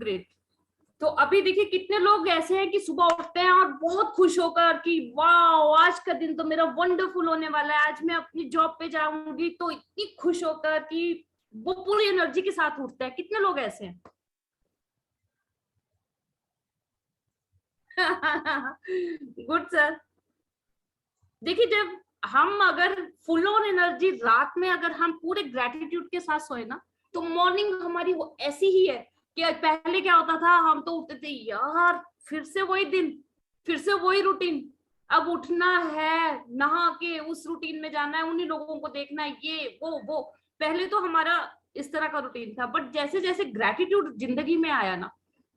Great. तो अभी देखिए कितने लोग ऐसे हैं कि सुबह उठते हैं और बहुत खुश होकर कि वाह आज का दिन तो मेरा वंडरफुल होने वाला है, आज मैं अपनी जॉब पे जाऊंगी, तो इतनी खुश होकर कि वो पूरी एनर्जी के साथ उठते हैं। कितने लोग ऐसे हैं? Good sir. देखिए जब हम अगर फुल ऑन एनर्जी रात में अगर हम पूरे ग्रेटिट्यूड के साथ सोए ना, तो मॉर्निंग हमारी वो ऐसी ही है कि पहले क्या होता था, हम तो उठते थे यार फिर से वही दिन, फिर से वही रूटीन, अब उठना है, नहा के उस रूटीन में जाना है, उन्हीं लोगों को देखना है, ये वो पहले तो हमारा इस तरह का रूटीन था। बट जैसे जैसे ग्रेटिट्यूड जिंदगी में आया ना,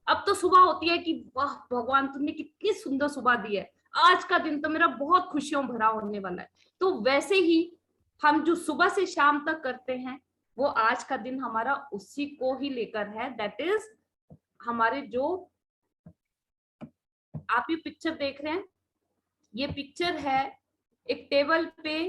अब तो सुबह होती है कि वाह भगवान तुमने कितनी सुंदर सुबह दी है, आज का दिन तो मेरा बहुत खुशियों भरा होने वाला है। तो वैसे ही हम जो सुबह से शाम तक करते हैं, वो आज का दिन हमारा उसी को ही लेकर है। दैट इज हमारे जो आप ये पिक्चर देख रहे हैं, ये पिक्चर है एक टेबल पे,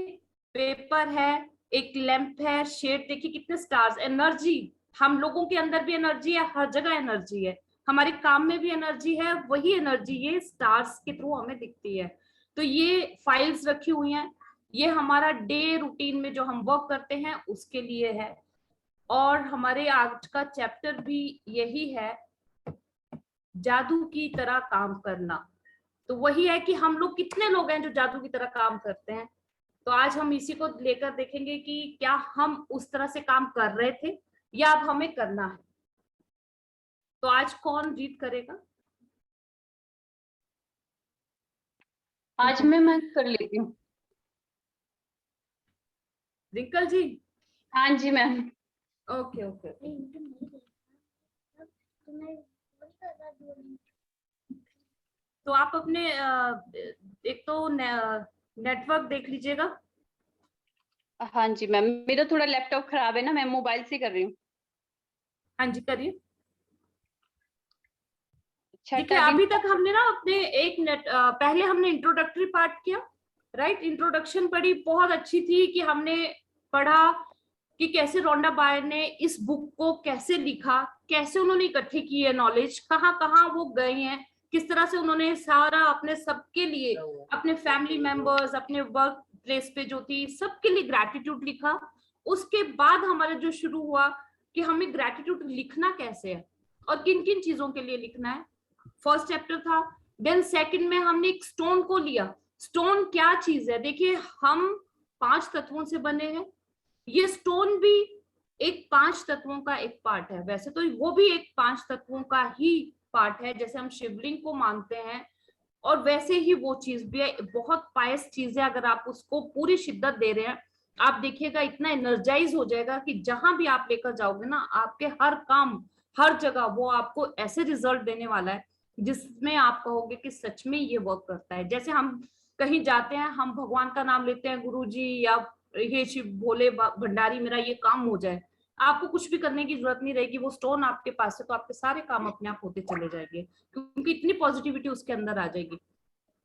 पेपर है, एक लैंप है, शेड देखिए कितने स्टार्स, एनर्जी, हम लोगों के अंदर भी एनर्जी है, हर जगह एनर्जी है, हमारे काम में भी एनर्जी है, वही एनर्जी ये स्टार्स के थ्रू हमें दिखती है। तो ये फाइल्स रखी हुई हैं, ये हमारा डे रूटीन में जो हम वर्क करते हैं उसके लिए है। और हमारे आज का चैप्टर भी यही है, जादू की तरह काम करना। तो वही है कि हम लोग कितने लोग हैं जो जादू की तरह काम करते हैं। तो आज हम इसी को लेकर देखेंगे कि क्या हम उस तरह से काम कर रहे थे या अब हमें करना है। तो आज कौन रीड करेगा? आज मैं कर लेती हूँ। रिंकल जी? हाँ जी मैम। Okay okay. तो आप अपने एक तो नेटवर्क देख लीजिएगा। हाँ जी मैम, मेरा थोड़ा लैपटॉप खराब है ना, मैं मोबाइल से कर रही हूँ। हाँ जी करिए। छठा देखिए दिन। अभी तक हमने ना अपने एक पहले हमने इंट्रोडक्टरी पार्ट किया, राइट? इंट्रोडक्शन पढ़ी, बहुत अच्छी थी कि हमने पढ़ा कि कैसे रोंडा बायर ने इस बुक को कैसे लिखा, कैसे उन्होंने इकट्ठी की है नॉलेज, कहाँ कहाँ वो गए हैं, किस तरह से उन्होंने सारा अपने सबके लिए, अपने फैमिली मेंबर्स, अपने वर्क प्लेस पे जो थी सबके लिए ग्रैटिट्यूड लिखा। उसके बाद हमारा जो शुरू हुआ कि हमें ग्रैटिट्यूड लिखना कैसे है और किन किन चीजों के लिए लिखना है, फर्स्ट चैप्टर था। देन सेकंड में हमने एक स्टोन को लिया। स्टोन क्या चीज है? देखिए हम 5 तत्वों से बने हैं, ये स्टोन भी एक 5 तत्वों का एक पार्ट है। वैसे तो वो भी एक 5 तत्वों का ही पार्ट है, जैसे हम शिवलिंग को मानते हैं, और वैसे ही वो चीज भी है, बहुत पायस चीज है। अगर आप उसको पूरी शिद्दत दे रहे हैं, आप देखिएगा इतना एनर्जाइज हो जाएगा कि जहां भी आप लेकर जाओगे ना, आपके हर काम, हर जगह वो आपको ऐसे रिजल्ट देने वाला है जिसमें आप कहोगे कि सच में ये वर्क करता है। जैसे हम कहीं जाते हैं, हम भगवान का नाम लेते हैं, गुरु जी या ये शिव भोले भंडारी मेरा ये काम हो जाए, आपको कुछ भी करने की जरूरत नहीं रहेगी, वो स्टोन आपके पास है तो आपके सारे काम अपने आप होते चले जाएंगे, क्योंकि इतनी पॉजिटिविटी उसके अंदर आ जाएगी।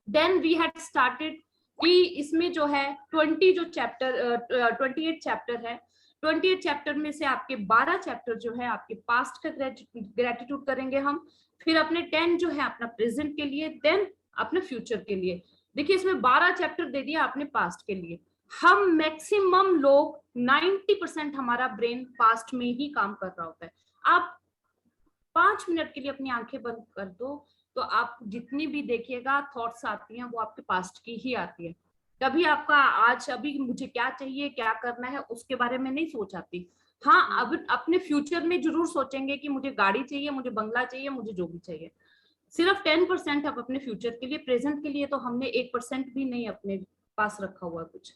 देन वी हैड स्टार्टेड कि इसमें जो है 20 जो चैप्टर 28 चैप्टर है, 28 चैप्टर में से आपके 12 चैप्टर जो है आपके पास्ट का ग्रेटिट्यूड करेंगे हम, फिर अपने 10 जो है अपना प्रेजेंट के लिए, देन अपने फ्यूचर के लिए। देखिए इसमें 12 चैप्टर दे दिया आपने पास्ट के लिए। हम मैक्सिमम लोग 90% हमारा ब्रेन पास्ट में ही काम कर रहा होता है। आप 5 मिनट के लिए अपनी आंखें बंद कर दो, तो आप जितनी भी देखिएगा थॉट्स आती हैं वो आपके पास्ट की ही आती है। कभी आपका आज अभी मुझे क्या चाहिए, क्या करना है, उसके बारे में नहीं सोच आती। हाँ अब अपने फ्यूचर में जरूर सोचेंगे कि मुझे गाड़ी चाहिए, मुझे बंगला चाहिए, मुझे जो भी चाहिए। सिर्फ 10% आप अपने फ्यूचर के लिए, प्रेजेंट के लिए तो हमने 1% भी नहीं अपने पास रखा हुआ कुछ।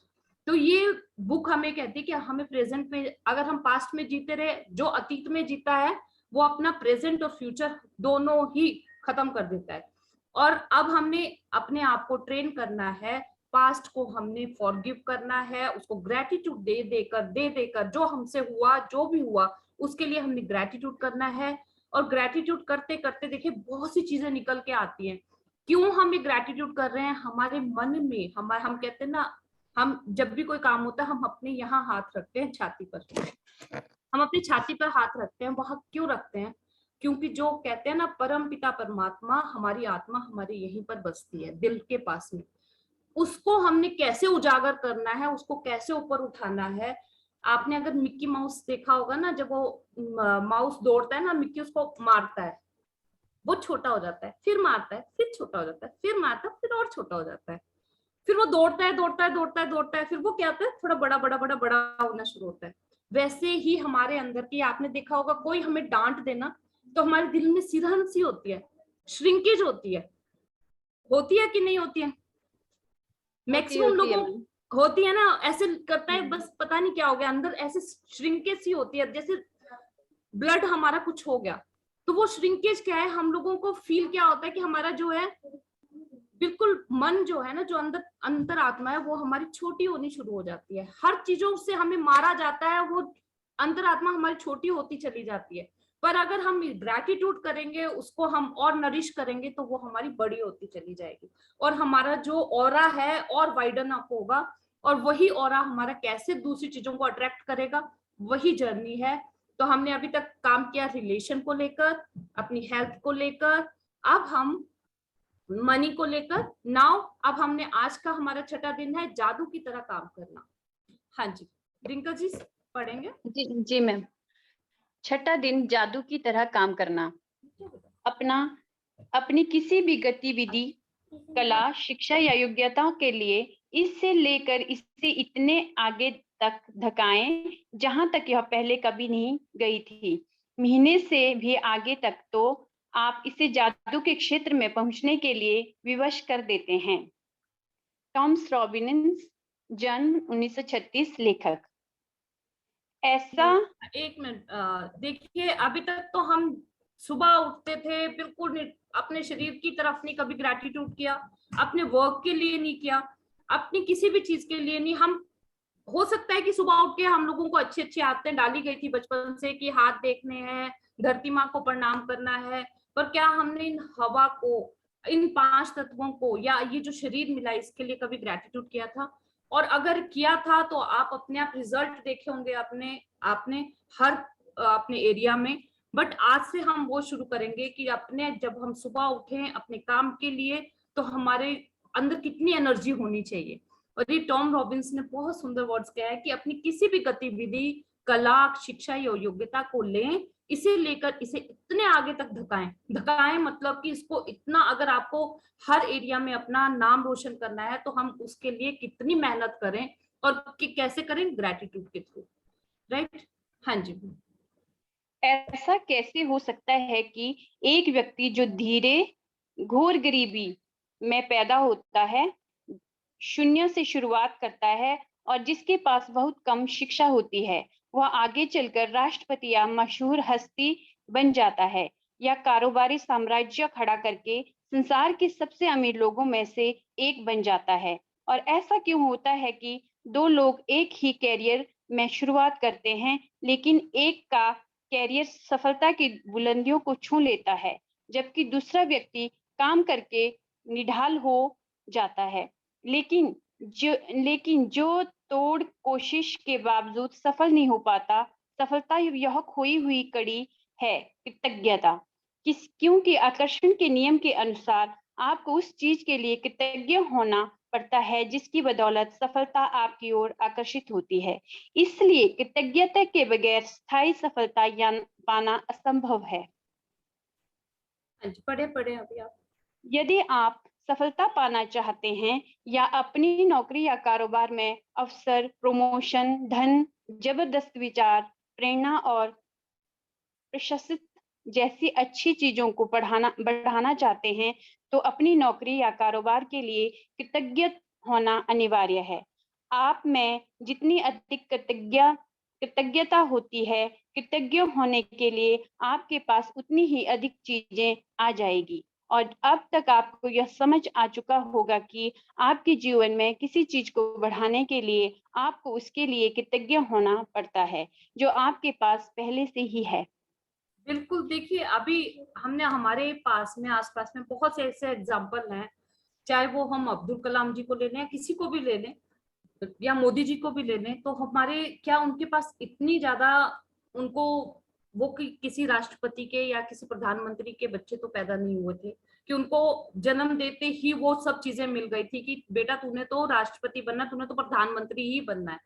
तो ये बुक हमें कहती है कि हमें प्रेजेंट में, अगर हम पास्ट में जीते रहे, जो अतीत में जीता है वो अपना प्रेजेंट और फ्यूचर दोनों ही खत्म कर देता है। और अब हमने अपने आप को ट्रेन करना है, पास्ट को हमने फॉरगिव करना है, उसको ग्रेटिट्यूड दे देकर जो हमसे हुआ, जो भी हुआ उसके लिए हमने ग्रेटिट्यूड करना है। और ग्रेटिट्यूड करते करते देखिए बहुत सी चीजें निकल के आती हैं। क्यों हम ये ग्रेटिट्यूड कर रहे हैं? हमारे मन में हम कहते हैं ना, हम जब भी कोई काम होता है हम अपने यहाँ हाथ रखते हैं छाती पर, हम अपनी छाती पर हाथ रखते हैं, वहां क्यों रखते हैं? क्योंकि जो कहते हैं ना, परम पिता परमात्मा, हमारी आत्मा हमारी यहीं पर बसती है, दिल के पास में। उसको हमने कैसे उजागर करना है, उसको कैसे ऊपर उठाना है। आपने अगर मिक्की माउस देखा होगा ना, जब वो माउस दौड़ता है ना, मिक्की उसको मारता है, वो छोटा हो जाता है, फिर मारता है, फिर छोटा हो जाता है, फिर मारता है, फिर और छोटा हो जाता है, फिर वो दौड़ता है दौड़ता है दौड़ता है दौड़ता है, फिर वो क्या होता है, थोड़ा बड़ा बड़ा बड़ा बड़ा होना शुरू होता है। वैसे ही हमारे अंदर की, आपने देखा होगा कोई हमें डांट देना तो हमारे दिल में सिरहन सी होती है, श्रिंकेज होती है कि नहीं होती है? मैक्सिमम होती है लोगों मैम। होती है ना, ऐसे करता है, बस पता नहीं क्या हो गया अंदर, ऐसे श्रिंकेज सी होती है, जैसे ब्लड हमारा कुछ हो गया। तो वो श्रिंकेज क्या है, हम लोगों को फील क्या होता है कि हमारा जो है बिल्कुल मन जो है ना, जो अंदर अंतर आत्मा है, वो हमारी छोटी होनी शुरू हो जाती है। हर चीजों से हमें मारा जाता है, वो अंतर आत्मा हमारी छोटी होती चली जाती है। पर अगर हम ग्रैटिट्यूड करेंगे, उसको हम और नरिश करेंगे, तो वो हमारी बड़ी होती चली जाएगी, और हमारा जो ऑरा है और वाइडन अप होगा। और वही ऑरा हमारा कैसे दूसरी चीजों को अट्रैक्ट करेगा, वही जर्नी है। तो हमने अभी तक काम किया रिलेशन को लेकर, अपनी हेल्थ को लेकर, अब हम मनी को लेकर। नाउ अब हमने, आज का हमारा छठा दिन है जादू की तरह काम करना। हाँ जी, रिंका जी पढ़ेंगे। जी जी मैम। छठा दिन जादू की तरह काम करना। अपना अपनी किसी भी गतिविधि, कला, शिक्षा या योग्यता के लिए इससे लेकर इसे इतने आगे तक धकाएं जहां तक यह पहले कभी नहीं गई थी। महीने से भी आगे तक तो आप इसे जादू के क्षेत्र में पहुंचने के लिए विवश कर देते हैं। टॉमस रॉबिन्स, जन्म 1936, लेखक। ऐसा एक मिनट, देखिए, अभी तक तो हम सुबह उठते थे, बिल्कुल अपने शरीर की तरफ नहीं कभी ग्रैटिट्यूड किया, अपने वर्क के लिए नहीं किया, अपनी किसी भी चीज के लिए नहीं। हम, हो सकता है कि सुबह उठ के हम लोगों को अच्छी अच्छी आदतें डाली गई थी बचपन से, कि हाथ देखने हैं, धरती माँ को प्रणाम करना है, पर क्या हमने इन हवा को, इन 5 तत्वों को, या ये जो शरीर मिला, इसके लिए कभी ग्रेटिट्यूड किया था? और अगर किया था तो आप अपने आप रिजल्ट देखे होंगे अपने आपने हर अपने एरिया में। बट आज से हम वो शुरू करेंगे कि अपने, जब हम सुबह उठें अपने काम के लिए, तो हमारे अंदर कितनी एनर्जी होनी चाहिए। और ये टॉम रॉबिन्स ने बहुत सुंदर वर्ड्स कहा है कि अपनी किसी भी गतिविधि, कला, शिक्षा या योग्यता को लें, इसे लेकर इसे इतने आगे तक धकाएं। धकाएं मतलब कि इसको इतना, अगर आपको हर एरिया में अपना नाम रोशन करना है, तो हम उसके लिए कितनी मेहनत करें, और कि कैसे करें, ग्रेटिट्यूड के थ्रू। राइट। हाँ जी। ऐसा कैसे हो सकता है कि एक व्यक्ति जो धीरे घोर गरीबी में पैदा होता है, शून्य से शुरुआत करता है और जिसके पास बहुत कम शिक्षा होती है, वह आगे चलकर राष्ट्रपति या मशहूर हस्ती बन जाता है, या कारोबारी साम्राज्य खड़ा करके संसार के सबसे अमीर लोगों में से एक बन जाता है? और ऐसा क्यों होता है कि दो लोग एक ही कैरियर में शुरुआत करते हैं, लेकिन एक का कैरियर सफलता की बुलंदियों को छू लेता है, जबकि दूसरा व्यक्ति काम करके निढाल हो जाता है, लेकिन जो तोड़ कोशिश के बावजूद सफल नहीं हो पाता? सफलता यह खोई हुई कड़ी है, कृतज्ञता। क्योंकि आकर्षण के नियम के अनुसार आपको उस चीज के लिए कृतज्ञ होना पड़ता है जिसकी बदौलत सफलता आपकी ओर आकर्षित होती है। इसलिए कृतज्ञता के बगैर स्थायी सफलता पाना असंभव है। हाँ जी, पढ़े पढ़े अभी आप। यदि आप सफलता पाना चाहते हैं, या अपनी नौकरी या कारोबार में अवसर, प्रमोशन, धन, जबरदस्त विचार, प्रेरणा और प्रशंसित जैसी अच्छी चीजों को बढ़ाना चाहते हैं, तो अपनी नौकरी या कारोबार के लिए कृतज्ञ होना अनिवार्य है। आप में जितनी अधिक कृतज्ञता होती है, कृतज्ञ होने के लिए आपके पास उतनी ही अधिक चीजें आ जाएगी। और अब तक आपको यह समझ आ चुका होगा कि आपके जीवन में किसी चीज को बढ़ाने के लिए आपको उसके लिए कृतज्ञ होना पड़ता है, जो आपके पास पहले से ही है। बिल्कुल, देखिए, अभी हमने हमारे पास में, आसपास में बहुत से ऐसे एग्जाम्पल हैं, चाहे वो हम अब्दुल कलाम जी को ले लें, किसी को भी ले लें, या मोदी जी को भी ले लें, तो हमारे क्या, उनके पास इतनी ज्यादा, उनको वो किसी राष्ट्रपति के या किसी प्रधानमंत्री के बच्चे तो पैदा नहीं हुए थे कि उनको जन्म देते ही वो सब चीजें मिल गई थी कि बेटा तूने तो राष्ट्रपति बनना, तूने तो प्रधानमंत्री ही बनना है।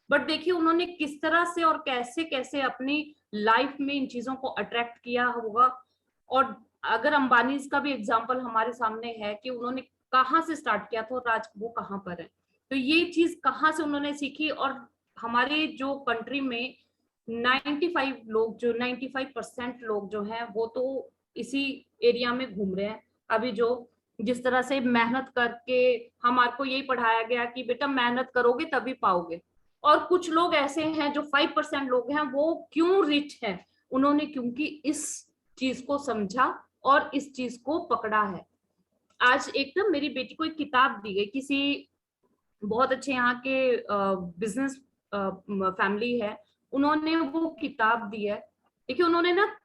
बट देखिए उन्होंने किस तरह से और कैसे कैसे अपनी लाइफ में इन चीजों को अट्रैक्ट किया होगा। और अगर अंबानी का भी एग्जाम्पल हमारे सामने है कि उन्होंने कहाँ से स्टार्ट किया था और आज वो कहाँ पर है, तो ये चीज कहाँ से उन्होंने सीखी। और हमारे जो कंट्री में 95% लोग जो हैं वो तो इसी एरिया में घूम रहे हैं। अभी जो जिस तरह से मेहनत करके हमारे को यही पढ़ाया गया कि बेटा मेहनत करोगे तभी पाओगे। और कुछ लोग ऐसे हैं जो 5% लोग हैं, वो क्यों रिच हैं, उन्होंने क्योंकि इस चीज को समझा और इस चीज को पकड़ा है। आज एक ना मेरी बेटी को एक किताब दी गई, किसी बहुत अच्छे यहाँ के बिजनेस फैमिली है, उन्होंने वो किताब दी है। देखिए उन्होंने ना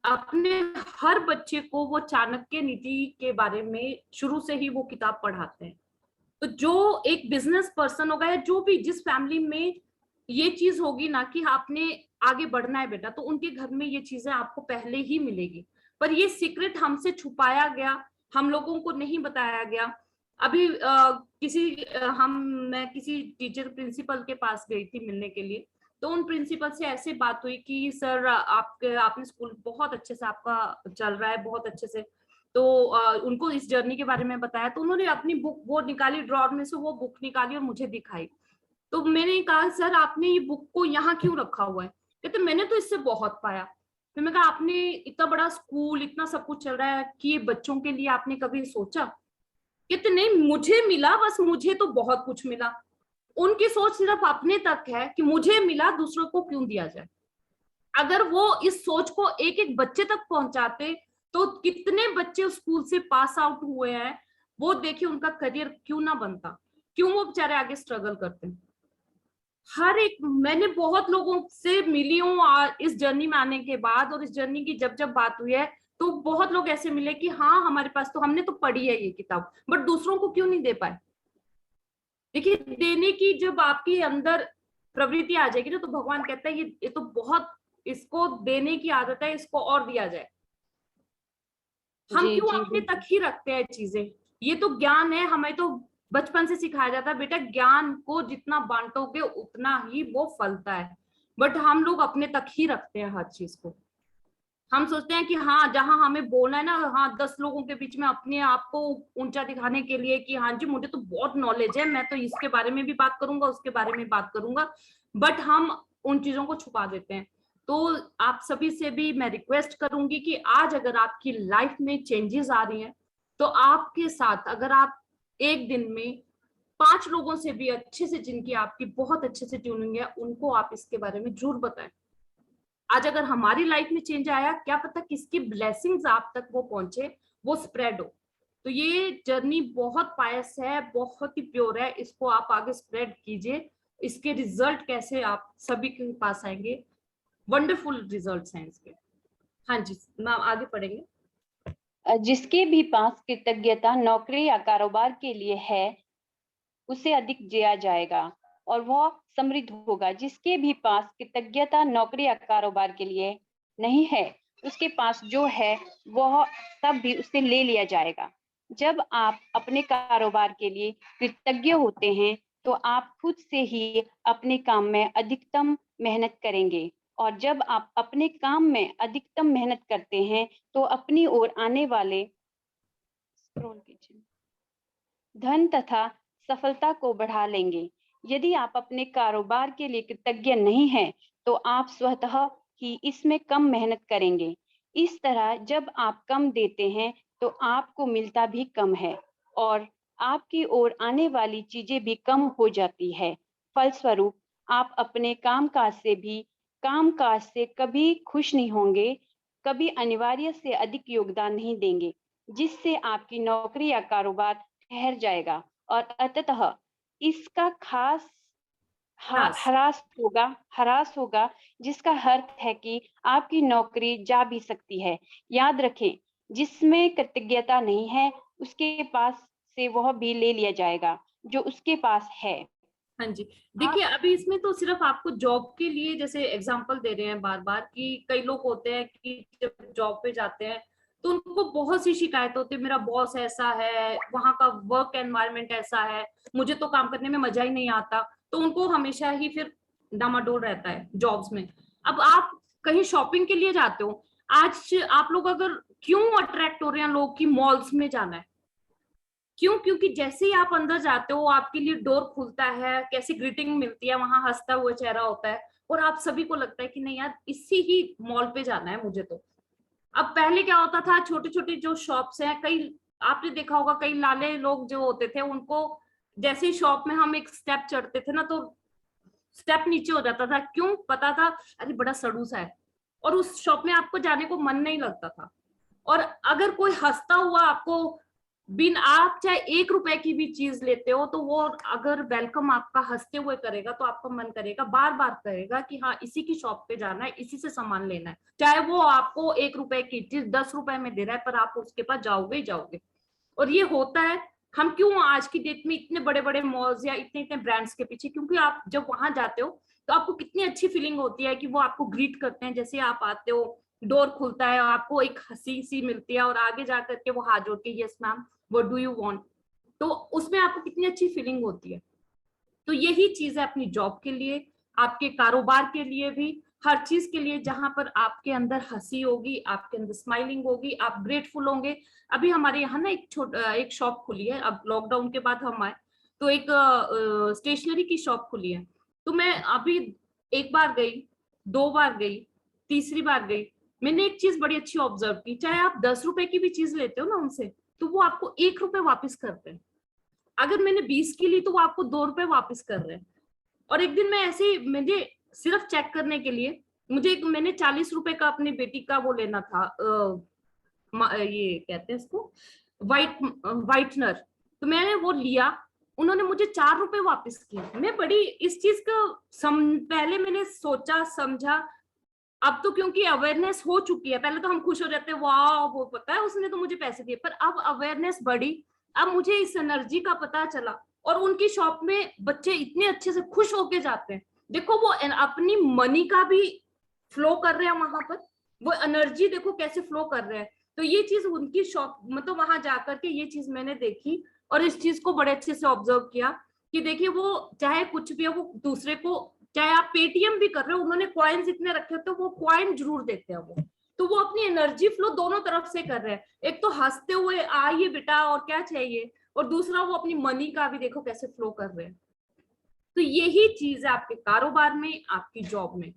अपने हर बच्चे को वो चाणक्य नीति के बारे में शुरू से ही वो किताब पढ़ाते हैं। तो जो एक बिजनेस पर्सन होगा या जो भी जिस फैमिली में ये चीज होगी ना कि आपने आगे बढ़ना है बेटा, तो उनके घर में ये चीजें आपको पहले ही मिलेगी। पर ये सीक्रेट हमसे छुपाया गया, हम लोगों को नहीं बताया गया। अभी मैं किसी टीचर प्रिंसिपल के पास गई थी मिलने के लिए, तो उन प्रिंसिपल से ऐसे बात हुई कि सर आपने स्कूल बहुत अच्छे से आपका चल रहा है, बहुत अच्छे से। तो उनको इस जर्नी के बारे में बताया, तो उन्होंने अपनी बुक वो निकाली, ड्रॉर में से वो बुक निकाली और मुझे दिखाई। तो मैंने कहा सर आपने ये बुक को यहाँ क्यों रखा हुआ है? कहते मैंने तो इससे बहुत पाया। फिर मैं कहा आपने इतना बड़ा स्कूल, इतना सब कुछ चल रहा है कि ये बच्चों के लिए आपने कभी सोचा? कहते नहीं मुझे मिला, बस मुझे तो बहुत कुछ मिला। उनकी सोच सिर्फ अपने तक है कि मुझे मिला, दूसरों को क्यों दिया जाए। अगर वो इस सोच को एक एक बच्चे तक पहुंचाते तो कितने बच्चे स्कूल से पास आउट हुए हैं, वो देखिए उनका करियर क्यों ना बनता, क्यों वो बेचारे आगे स्ट्रगल करते हैं। हर एक मैंने बहुत लोगों से मिली हूँ इस जर्नी में आने के बाद, और इस जर्नी की जब जब बात हुई है तो बहुत लोग ऐसे मिले कि हाँ हमारे पास तो, हमने तो पढ़ी है ये किताब, बट दूसरों को क्यों नहीं दे पाए। देखिए देने की जब आपके अंदर प्रवृत्ति आ जाएगी ना, तो भगवान कहता है ये तो बहुत, इसको देने की आदत है, इसको और दिया जाए। हम जी क्यों जी अपने तक बिल्कुल। ही रखते हैं चीजें। ये तो ज्ञान है, हमें तो बचपन से सिखाया जाता है बेटा ज्ञान को जितना बांटोगे उतना ही वो फलता है। बट हम लोग अपने तक ही रखते हैं हर चीज को। हम सोचते हैं कि हाँ जहां हमें बोलना है ना, हाँ 10 लोगों के बीच में अपने आप को ऊंचा दिखाने के लिए कि हाँ जी मुझे तो बहुत नॉलेज है, मैं तो इसके बारे में भी बात करूंगा, उसके बारे में बात करूंगा, बट हम उन चीजों को छुपा देते हैं। तो आप सभी से भी मैं रिक्वेस्ट करूंगी कि आज अगर आपकी लाइफ में चेंजेस आ रही हैं, तो आपके साथ अगर आप एक दिन में 5 लोगों से भी अच्छे से, जिनकी आपकी बहुत अच्छे से ट्यूनिंग है, उनको आप इसके बारे में जरूर बताएं। आज अगर हमारी लाइफ में चेंज आया, क्या पता किसकी ब्लेसिंग्स आप तक वो पहुंचे, वो स्प्रेड हो। तो ये जर्नी बहुत पायस है, बहुत ही प्योर है, इसको आप आगे स्प्रेड कीजिए। इसके रिजल्ट कैसे आप सभी के पास आएंगे, वंडरफुल रिजल्ट्स हैं इसके। हाँ जी मैम आगे पढ़ेंगे। जिसके भी पास कृतज्ञता नौकरी या कारोबार के लिए है उसे अधिक जिया जाएगा और वह समृद्ध होगा। जिसके भी पास कृतज्ञता नौकरी या कारोबार के लिए नहीं है, उसके पास जो है वह सब भी उससे ले लिया जाएगा। जब आप अपने कारोबार के लिए कृतज्ञ होते हैं तो आप खुद से ही अपने काम में अधिकतम मेहनत करेंगे, और जब आप अपने काम में अधिकतम मेहनत करते हैं तो अपनी ओर आने वाले धन तथा सफलता को बढ़ा लेंगे। यदि आप अपने कारोबार के लिए कृतज्ञ नहीं हैं, तो आप स्वतः ही इसमें कम मेहनत करेंगे। इस तरह जब आप कम देते हैं, तो आपको मिलता भी कम है और आपकी ओर आने वाली चीजें भी कम हो जाती है। फलस्वरूप आप अपने कामकाज से कभी खुश नहीं होंगे, कभी अनिवार्य से अधिक योगदान नहीं देंगे, जिससे आपकी नौकरी या कारोबार ठहर जाएगा और अंततः इसका ह्रास। ह्रास होगा, जिसका अर्थ है कि आपकी नौकरी जा भी सकती है। याद रखें, जिसमें कृतज्ञता नहीं है, उसके पास से वह भी ले लिया जाएगा जो उसके पास है। हाँ जी, देखिए अभी इसमें तो सिर्फ आपको जॉब के लिए जैसे एग्जांपल दे रहे हैं बार बार कि कई लोग होते हैं कि जब जॉब पे जाते हैं तो उनको बहुत सी शिकायत होती है, मेरा बॉस ऐसा है, वहां का वर्क एनवायरनमेंट ऐसा है, मुझे तो काम करने में मजा ही नहीं आता, तो उनको हमेशा ही फिर डामाडोल रहता है जॉब्स में। अब आप कहीं शॉपिंग के लिए जाते हो, आज आप लोग अगर क्यों अट्रैक्ट हो रहे हैं लोग की मॉल्स में जाना है, क्यों? क्योंकि जैसे ही आप अंदर जाते हो आपके लिए डोर खुलता है, कैसी ग्रीटिंग मिलती है, वहां हंसता हुआ चेहरा होता है और आप सभी को लगता है कि नहीं यार इसी ही मॉल पे जाना है मुझे तो। अब पहले क्या होता था, छोटे छोटे जो शॉप्स हैं, कई आपने देखा होगा कई लाले लोग जो होते थे उनको जैसे ही शॉप में हम एक स्टेप चढ़ते थे ना तो स्टेप नीचे हो जाता था, क्यों? पता था अरे बड़ा सड़ू सा है, और उस शॉप में आपको जाने को मन नहीं लगता था। और अगर कोई हंसता हुआ आपको बिन आप चाहे 1 रुपए की भी चीज लेते हो तो वो अगर वेलकम आपका हंसते हुए करेगा तो आपका मन करेगा, बार बार करेगा कि हाँ इसी की शॉप पे जाना है, इसी से सामान लेना है, चाहे वो आपको 1 रुपए की चीज 10 रुपए में दे रहा है, पर आप उसके पास जाओगे ही जाओगे। और ये होता है, हम क्यों आज की डेट में इतने बड़े बड़े मॉल्स या इतने इतने ब्रांड्स के पीछे, क्योंकि आप जब वहां जाते हो तो आपको कितनी अच्छी फीलिंग होती है कि वो आपको ग्रीट करते हैं, जैसे आप आते हो डोर खुलता है, आपको एक हंसी सी मिलती है और आगे जाकर के वो हाथ जोड़ के yes ma'am what do you want, तो उसमें आपको कितनी अच्छी फीलिंग होती है। तो यही चीज है अपनी जॉब के लिए, आपके कारोबार के लिए भी, हर चीज के लिए जहां पर आपके अंदर हंसी होगी, आपके अंदर स्माइलिंग होगी, आप ग्रेटफुल होंगे। अभी हमारे यहाँ ना एक शॉप खुली है, अब लॉकडाउन के बाद हम आए तो एक स्टेशनरी की शॉप खुली है, तो मैं अभी एक बार गई, 2 बार गई, तीसरी बार गई, मैंने एक चीज बड़ी अच्छी ऑब्जर्व की, चाहे आप 10 रुपए की भी चीज लेते हो ना उनसे तो वो आपको 1 रुपए वापस करते हैं, अगर मैंने 20 की ली तो वो आपको 2 रुपए वापस कर रहे हैं। और एक दिन मैं ऐसे ही मुझे सिर्फ चेक करने के लिए मैंने 40 रुपए का अपनी बेटी का वो लेना था, ये कहते हैं इसको वाइटनर, तो मैंने वो लिया, उन्होंने मुझे 4 रुपए वापस किए। मैं बड़ी इस चीज को पहले मैंने सोचा समझा, अब तो क्योंकि अवेयरनेस हो चुकी है, पहले तो हम खुश हो जाते हैं वाह वो पता है उसने तो मुझे पैसे दिए, पर अब अवेयरनेस बढ़ी, अब मुझे इस एनर्जी का पता चला, और उनकी शॉप में बच्चे इतने अच्छे से खुश होके जाते हैं, देखो वो अपनी मनी का भी फ्लो कर रहे हैं वहां पर, वो एनर्जी देखो कैसे फ्लो कर रहे हैं। तो ये चीज उनकी शॉप मतलब वहां जाकर के ये चीज मैंने देखी और इस चीज को बड़े अच्छे से ऑब्जर्व किया कि देखिए वो चाहे कुछ भी है वो दूसरे को, चाहे आप पेटीएम भी कर रहे हो, उन्होंने कॉइन्स इतने रखे होते वो कॉइन जरूर देते हैं वो, तो वो अपनी एनर्जी फ्लो दोनों तरफ से कर रहे हैं, एक तो हंसते हुए आइए बेटा और क्या चाहिए, और दूसरा वो अपनी मनी का भी देखो कैसे फ्लो कर रहे हैं। तो यही चीज है आपके कारोबार में, आपकी जॉब में,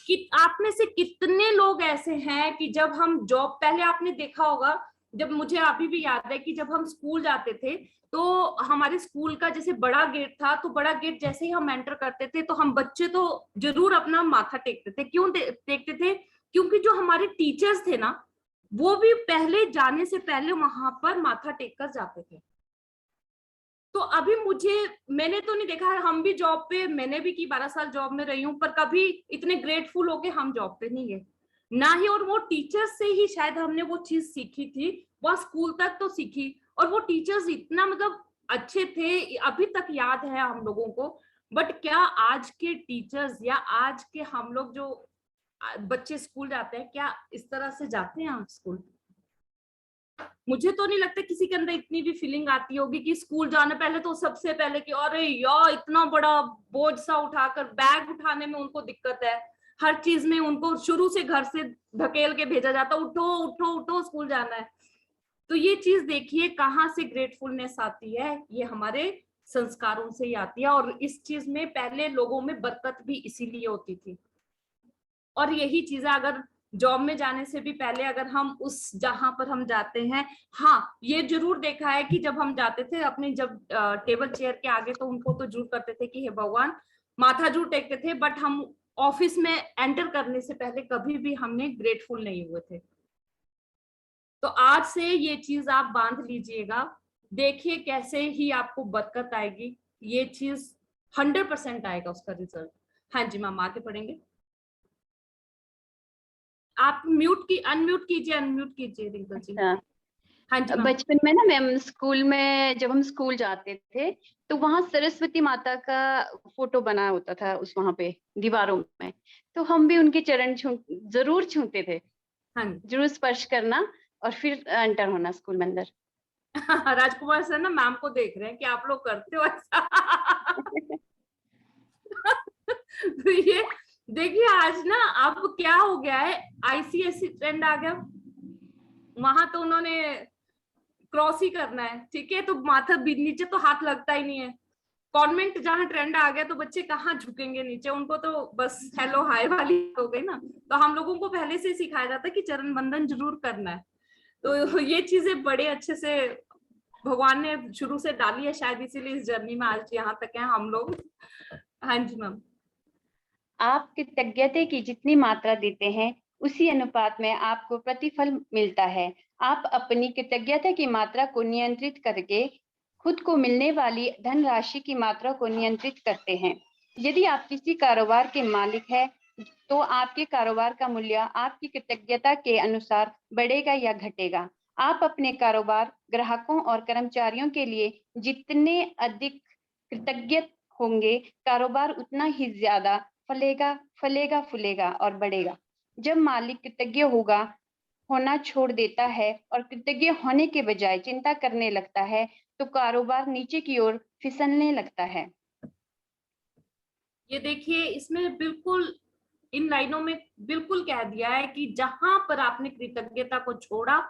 कि आप में से कितने लोग ऐसे हैं कि जब हम जॉब, पहले आपने देखा होगा, जब मुझे अभी भी याद है कि जब हम स्कूल जाते थे तो हमारे स्कूल का जैसे बड़ा गेट था, तो बड़ा गेट जैसे ही हम एंटर करते थे तो हम बच्चे तो जरूर अपना माथा टेकते थे, क्यों टेकते थे? क्योंकि जो हमारे टीचर्स थे ना वो भी पहले जाने से पहले वहां पर माथा टेक कर जाते थे। तो अभी मैंने तो नहीं देखा, हम भी जॉब पे, मैंने भी की 12 साल जॉब में रही हूँ, पर कभी इतने ग्रेटफुल होके हम जॉब पे नहीं गए ना ही, और वो टीचर्स से ही शायद हमने वो चीज सीखी थी, वह स्कूल तक तो सीखी, और वो टीचर्स इतना मतलब अच्छे थे, अभी तक याद है हम लोगों को। बट क्या आज के टीचर्स या आज के हम लोग जो बच्चे स्कूल जाते हैं, क्या इस तरह से जाते हैं हम स्कूल? मुझे तो नहीं लगता किसी के अंदर इतनी भी फीलिंग आती होगी कि स्कूल जाने पहले तो सबसे पहले कि अरे यार इतना बड़ा बोझ सा उठाकर, बैग उठाने में उनको दिक्कत है, हर चीज में उनको शुरू से घर से धकेल के भेजा जाता, उठो उठो उठो स्कूल जाना है। तो ये चीज देखिए कहाँ से ग्रेटफुलनेस आती है, ये हमारे संस्कारों से ही आती है, और इस चीज में पहले लोगों में बरकत भी इसीलिए होती थी। और यही चीजें अगर जॉब में जाने से भी पहले अगर हम उस जहां पर हम जाते हैं, हाँ ये जरूर देखा है कि जब हम जाते थे अपने जब टेबल चेयर के आगे तो उनको तो जरूर करते थे कि हे भगवान, माथा जरूर टेकते थे, बट हम ऑफिस में एंटर करने से पहले कभी भी हमने ग्रेटफुल नहीं हुए थे। तो आज से ये चीज आप बांध लीजिएगा, देखिए कैसे ही आपको बरकत आएगी, ये चीज 100% आएगा उसका रिजल्ट। हाँ जी मैम आगे पढ़ेंगे, आप अनम्यूट कीजिए रिंकल जी। अच्छा, हाँ जी मैम। बचपन में ना मैम, स्कूल में जब हम स्कूल जाते थे तो वहां सरस्वती माता का फोटो बना होता था उस वहां पे दीवारों में, तो हम भी उनके चरण जरूर छूते थे, हाँ जी। जरूर स्पर्श करना और फिर एंटर होना स्कूल में अंदर। राजकुमार सर ना मैम को देख रहे हैं कि आप लोग करते हो ऐसा। तो ये देखिए आज ना अब क्या हो गया है, आईसीएससी ट्रेंड आ गया, वहां तो उन्होंने क्रॉस ही करना है, ठीक है, तो माथा भी नीचे तो हाथ लगता ही नहीं है। कॉन्वेंट जहाँ ट्रेंड आ गया तो बच्चे कहाँ झुकेंगे नीचे, उनको तो बस हेलो हाय वाली हो गई ना। तो हम लोगों को पहले से सिखाया जाता है कि चरण बंदन जरूर करना है। तो ये चीजें बड़े अच्छे से भगवान ने शुरू से डाली है, शायद इसीलिए इस जर्नी में आज यहाँ तक है हम लोग। हाँ जी मैम। आप कृतज्ञता की जितनी मात्रा देते हैं उसी अनुपात में आपको प्रतिफल मिलता है। आप अपनी कृतज्ञता की मात्रा को नियंत्रित करके खुद को मिलने वाली धनराशि की मात्रा को नियंत्रित करते हैं। यदि आप किसी कारोबार के मालिक हैं, तो आपके कारोबार का मूल्य आपकी कृतज्ञता के अनुसार बढ़ेगा या घटेगा। आप अपने कारोबार, ग्राहकों और कर्मचारियों के लिए जितने अधिक कृतज्ञ होंगे, कारोबार उतना ही ज्यादा फलेगा, फलेगा, फूलेगा और बढ़ेगा। जब मालिक कृतज्ञ होना छोड़ देता है और कृतज्ञ होने के बजाय चिंता करने लगता है, तो कारोबार नीचे की ओर फिसलने लगता है। ये देखिए इसमें बिल्कुल इन लाइनों में बिल्कुल कह दिया है कि जहां पर आपने कृतज्ञता को छोड़ा,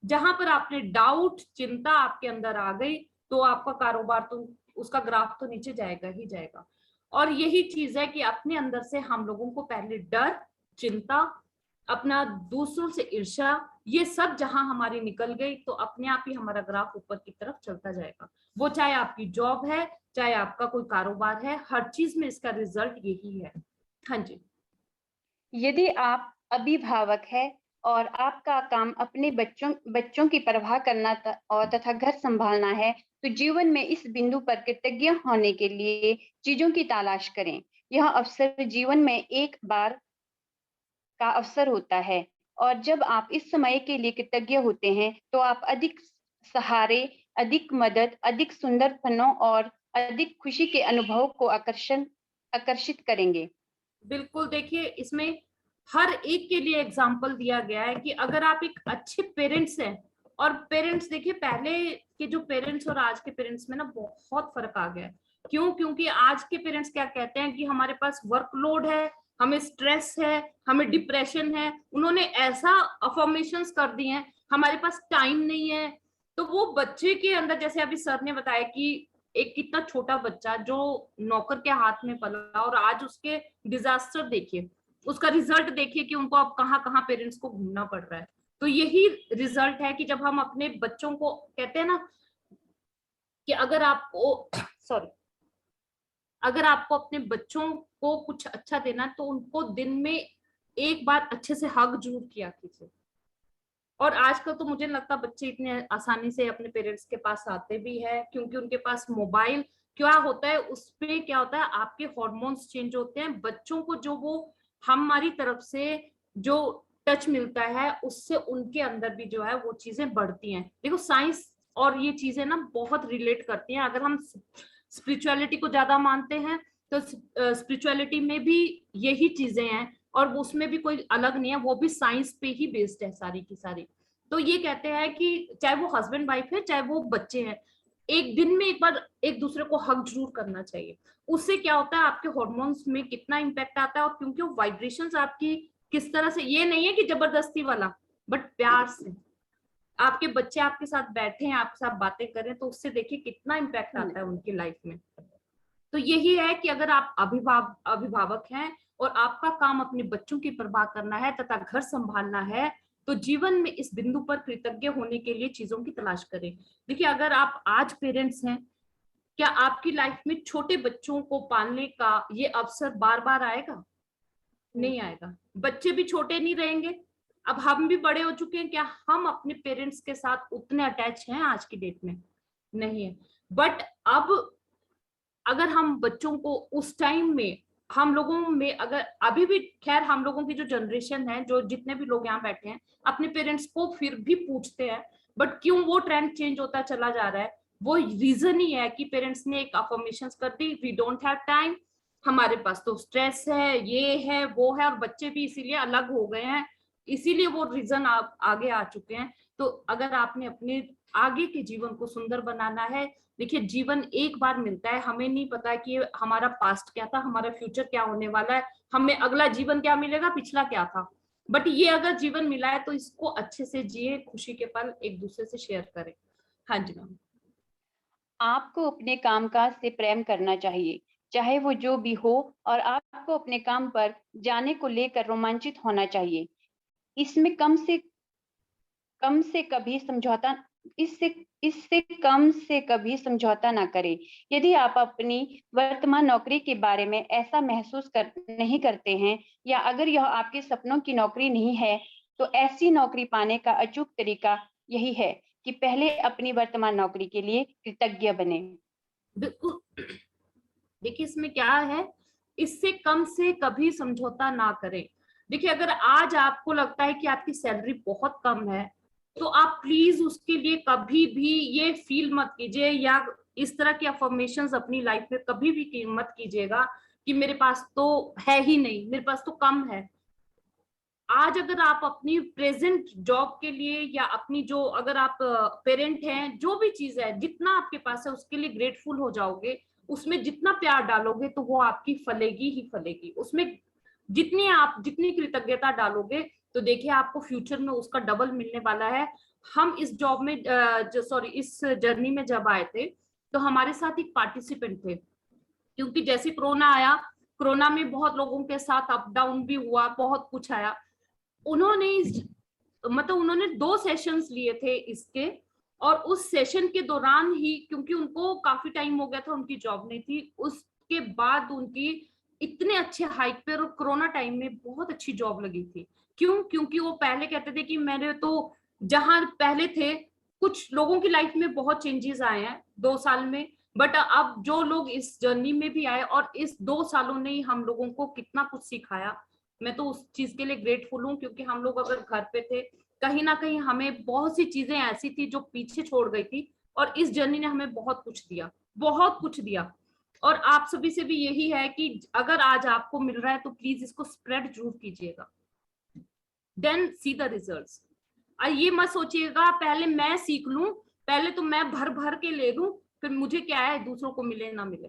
जहां पर आपने डाउट, चिंता आपके अंदर आ गई, तो आपका कारोबार तो, उसका ग्राफ तो नीचे जाएगा ही जाएगा। और यही चीज है कि अपने अंदर से हम लोगों को पहले डर, चिंता, अपना दूसरों से ईर्ष्या, ये सब जहां हमारी निकल गई तो अपने आप ही हमारा ग्राफ ऊपर की तरफ चलता जाएगा। वो चाहे आपकी जॉब है, चाहे आपका कोई कारोबार है, हर चीज में इसका रिजल्ट यही है। हाँ जी। यदि आप अभिभावक हैं और आपका काम अपने बच्चों की परवाह करना और तथा घर संभालना है, तो जीवन में इस बिंदु पर कृतज्ञ होने के लिए चीजों की तलाश करें। यह अवसर जीवन में एक बार का अवसर होता है, और जब आप इस समय के लिए कृतज्ञ होते हैं, तो आप अधिक सहारे, अधिक मदद, अधिक सुंदर पलों और अधिक खुशी के अनुभव को आकर्षित करेंगे। बिल्कुल देखिए इसमें हर एक के लिए एग्जाम्पल दिया गया है कि अगर आप एक अच्छे पेरेंट्स हैं, और पेरेंट्स देखिए पहले के जो पेरेंट्स और आज के पेरेंट्स में ना बहुत फर्क आ गया है। क्यों? क्योंकि आज के पेरेंट्स क्या कहते हैं कि हमारे पास वर्कलोड है, हमें स्ट्रेस है, हमें डिप्रेशन है, उन्होंने ऐसा अफर्मेशंस कर दिए हैं, हमारे पास टाइम नहीं है। तो वो बच्चे के अंदर, जैसे अभी सर ने बताया कि एक कितना छोटा बच्चा जो नौकर के हाथ में पला और आज उसके डिजास्टर देखिए, उसका रिजल्ट देखिए कि उनको अब कहाँ कहाँ पेरेंट्स को घूमना पड़ रहा है। तो यही रिजल्ट है कि जब हम अपने बच्चों को कहते हैं ना कि अगर आपको सॉरी, अगर आपको अपने बच्चों को कुछ अच्छा देना है तो उनको दिन में एक बार अच्छे से हग जरूर किया कीजिए। और आजकल तो मुझे लगता बच्चे इतने आसानी से अपने पेरेंट्स के पास आते भी है, क्योंकि उनके पास मोबाइल क्या होता है, उसपे क्या होता है आपके हार्मोन्स चेंज होते हैं, बच्चों को जो वो हमारी तरफ से जो टच मिलता है उससे उनके अंदर भी जो है वो चीजें बढ़ती हैं। देखो साइंस और ये चीजें ना बहुत रिलेट करती हैं। अगर हम स्पिरिचुअलिटी को ज्यादा मानते हैं तो स्पिरिचुअलिटी में भी यही चीजें हैं, और उसमें भी कोई अलग नहीं है, वो भी साइंस पे ही बेस्ड है सारी की सारी। तो ये कहते हैं कि चाहे वो हस्बैंड वाइफ है, चाहे वो बच्चे हैं, एक दिन में एक बार एक दूसरे को हक जरूर करना चाहिए। उससे क्या होता है आपके हार्मोन्स में कितना इम्पैक्ट आता है, और क्योंकि वो वाइब्रेशंस आपकी किस तरह से, ये नहीं है कि जबरदस्ती वाला, बट प्यार से आपके बच्चे आपके साथ बैठे हैं, आपके साथ बातें करें, तो उससे देखिए कितना इम्पैक्ट आता है उनकी लाइफ में। तो यही है कि अगर आप अभिभावक हैं और आपका काम अपने बच्चों की परवाह करना है तथा घर संभालना है, तो जीवन में इस बिंदु पर कृतज्ञ होने के लिए चीजों की तलाश करें। देखिए अगर आप आज पेरेंट्स हैं, क्या आपकी लाइफ में छोटे बच्चों को पालने का ये अवसर बार बार आएगा? नहीं आएगा। बच्चे भी छोटे नहीं रहेंगे, अब हम भी बड़े हो चुके हैं, क्या हम अपने पेरेंट्स के साथ उतने अटैच हैं आज की डेट में? नहीं है। बट अब अगर हम बच्चों को उस टाइम में, हम लोगों में अगर अभी भी, खैर हम लोगों की जो जनरेशन है, जो जितने भी लोग यहाँ बैठे हैं अपने पेरेंट्स को फिर भी पूछते हैं, बट क्यों वो ट्रेंड चेंज होता चला जा रहा है? वो रीजन ही है कि पेरेंट्स ने एक अफर्मेशन कर दी, वी डोंट हैव टाइम, हमारे पास तो स्ट्रेस है, ये है वो है, और बच्चे भी इसीलिए अलग हो गए हैं, इसीलिए वो रीजन आप आगे आ चुके हैं। तो अगर आपने अपने आगे के जीवन को सुंदर बनाना है, देखिए जीवन एक बार मिलता है, हमें नहीं पता कि हमारा पास्ट क्या था, हमारा फ्यूचर क्या होने वाला है, हमें अगला जीवन क्या मिलेगा, पिछला क्या था। बट ये अगर जीवन मिला है तो इसको अच्छे से जिए, खुशी के पल एक दूसरे से शेयर करें। हाँ जी मैम। आपको अपने कामकाज से प्रेम करना चाहिए, चाहे वो जो भी हो, और आपको अपने काम पर जाने को लेकर रोमांचित होना चाहिए। इसमें कम से कभी समझौता इससे इससे कम से कभी समझौता ना करें। यदि आप अपनी वर्तमान नौकरी के बारे में ऐसा महसूस नहीं करते हैं, या अगर यह आपके सपनों की नौकरी नहीं है, तो ऐसी नौकरी पाने का अचूक तरीका यही है कि पहले अपनी वर्तमान नौकरी के लिए कृतज्ञ बने। बिल्कुल। देखिए इसमें क्या है, इससे कम से कभी समझौता ना करें। देखिए अगर आज आपको लगता है कि आपकी सैलरी बहुत कम है, तो आप प्लीज उसके लिए कभी भी ये फील मत कीजिए, या इस तरह की अफर्मेशंस अपनी लाइफ में कभी भी मत कीजिएगा कि मेरे पास तो है ही नहीं, मेरे पास तो कम है। आज अगर आप अपनी प्रेजेंट जॉब के लिए, या अपनी जो, अगर आप पेरेंट हैं, जो भी चीज है जितना आपके पास है उसके लिए ग्रेटफुल हो जाओगे, उसमें जितना प्यार डालोगे तो वो आपकी फलेगी ही फलेगी। उसमें जितनी कृतज्ञता डालोगे, तो देखिए आपको फ्यूचर में उसका डबल मिलने वाला है। हम इस जॉब में इस जर्नी में जब आए थे, तो हमारे साथ एक पार्टिसिपेंट थे, क्योंकि जैसे कोरोना आया, कोरोना में बहुत लोगों के साथ अप डाउन भी हुआ, बहुत कुछ आया। उन्होंने उन्होंने 2 सेशंस लिए थे इसके, और उस सेशन के दौरान ही, क्योंकि उनको काफी टाइम हो गया था, उनकी जॉब नहीं थी, उसके बाद उनकी इतने अच्छे हाइक पे, और कोरोना टाइम में बहुत अच्छी जॉब लगी थी। क्यों? क्योंकि वो पहले कहते थे कि मैंने तो जहां पहले थे, कुछ लोगों की लाइफ में बहुत चेंजेस आए हैं 2 साल में, बट अब जो लोग इस जर्नी में भी आए, और इस 2 सालों ने ही हम लोगों को कितना कुछ सिखाया, मैं तो उस चीज के लिए ग्रेटफुल हूँ। क्योंकि हम लोग अगर घर पे थे, कहीं ना कहीं हमें बहुत सी चीजें ऐसी थी जो पीछे छोड़ गई थी, और इस जर्नी ने हमें बहुत कुछ दिया, बहुत कुछ दिया। और आप सभी से भी यही है कि अगर आज आपको मिल रहा है तो प्लीज इसको स्प्रेड जरूर कीजिएगा, देन सी द रिजल्ट्स। ये मत सोचिएगा पहले मैं सीख लूं, पहले तो मैं भर भर के ले लूं, फिर मुझे क्या है दूसरों को मिले ना मिले।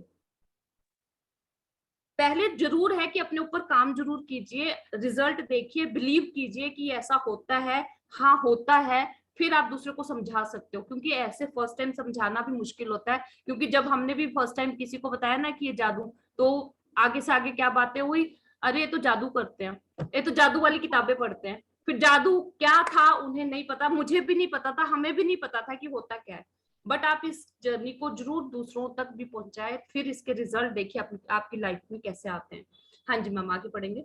पहले जरूर है कि अपने ऊपर काम जरूर कीजिए, रिजल्ट देखिए, बिलीव कीजिए कि ऐसा होता है, हाँ होता है, फिर आप दूसरे को समझा सकते हो। क्योंकि ऐसे फर्स्ट टाइम समझाना भी मुश्किल होता है, क्योंकि जब हमने भी फर्स्ट टाइम किसी को बताया ना कि ये जादू, तो आगे से आगे क्या बातें हुई, अरे ये तो जादू करते हैं, ये तो जादू वाली किताबें पढ़ते हैं। फिर जादू क्या था उन्हें नहीं पता, मुझे भी नहीं पता था, हमें भी नहीं पता था कि होता क्या है। बट आप इस जर्नी को जरूर दूसरों तक भी पहुंचाए, फिर इसके रिजल्ट देखिए आपकी लाइफ में कैसे आते हैं। हाँ जी मैम, आगे पढ़ेंगे।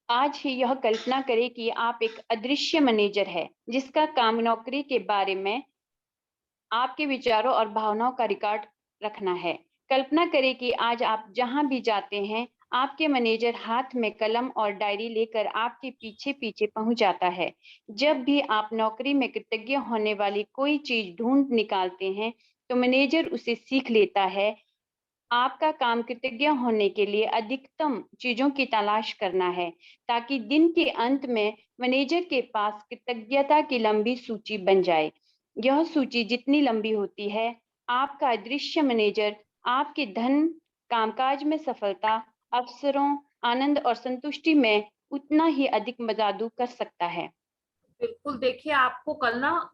आज ही यह कल्पना करें कि आप एक अदृश्य मैनेजर है, जिसका काम नौकरी के बारे में आपके विचारों और भावनाओं का रिकॉर्ड रखना है। कल्पना करें कि आज आप जहां भी जाते हैं, आपके मैनेजर हाथ में कलम और डायरी लेकर आपके पीछे पीछे पहुंच जाता है। जब भी आप नौकरी में कृतज्ञ होने वाली कोई चीज ढूंढ निकालते हैं, तो मैनेजर उसे सीख लेता है। आपका काम कृतज्ञ होने के लिए अधिकतम चीजों की तलाश करना है, ताकि दिन के अंत में मैनेजर के पास कृतज्ञता की लंबी सूची बन जाए। यह सूची जितनी लंबी होती है, आपका अदृश्य मैनेजर आपके धन, कामकाज में सफलता, अवसरों, आनंद और संतुष्टि में उतना ही अधिक जादू कर सकता है। बिल्कुल। देखिए आपको कल ना,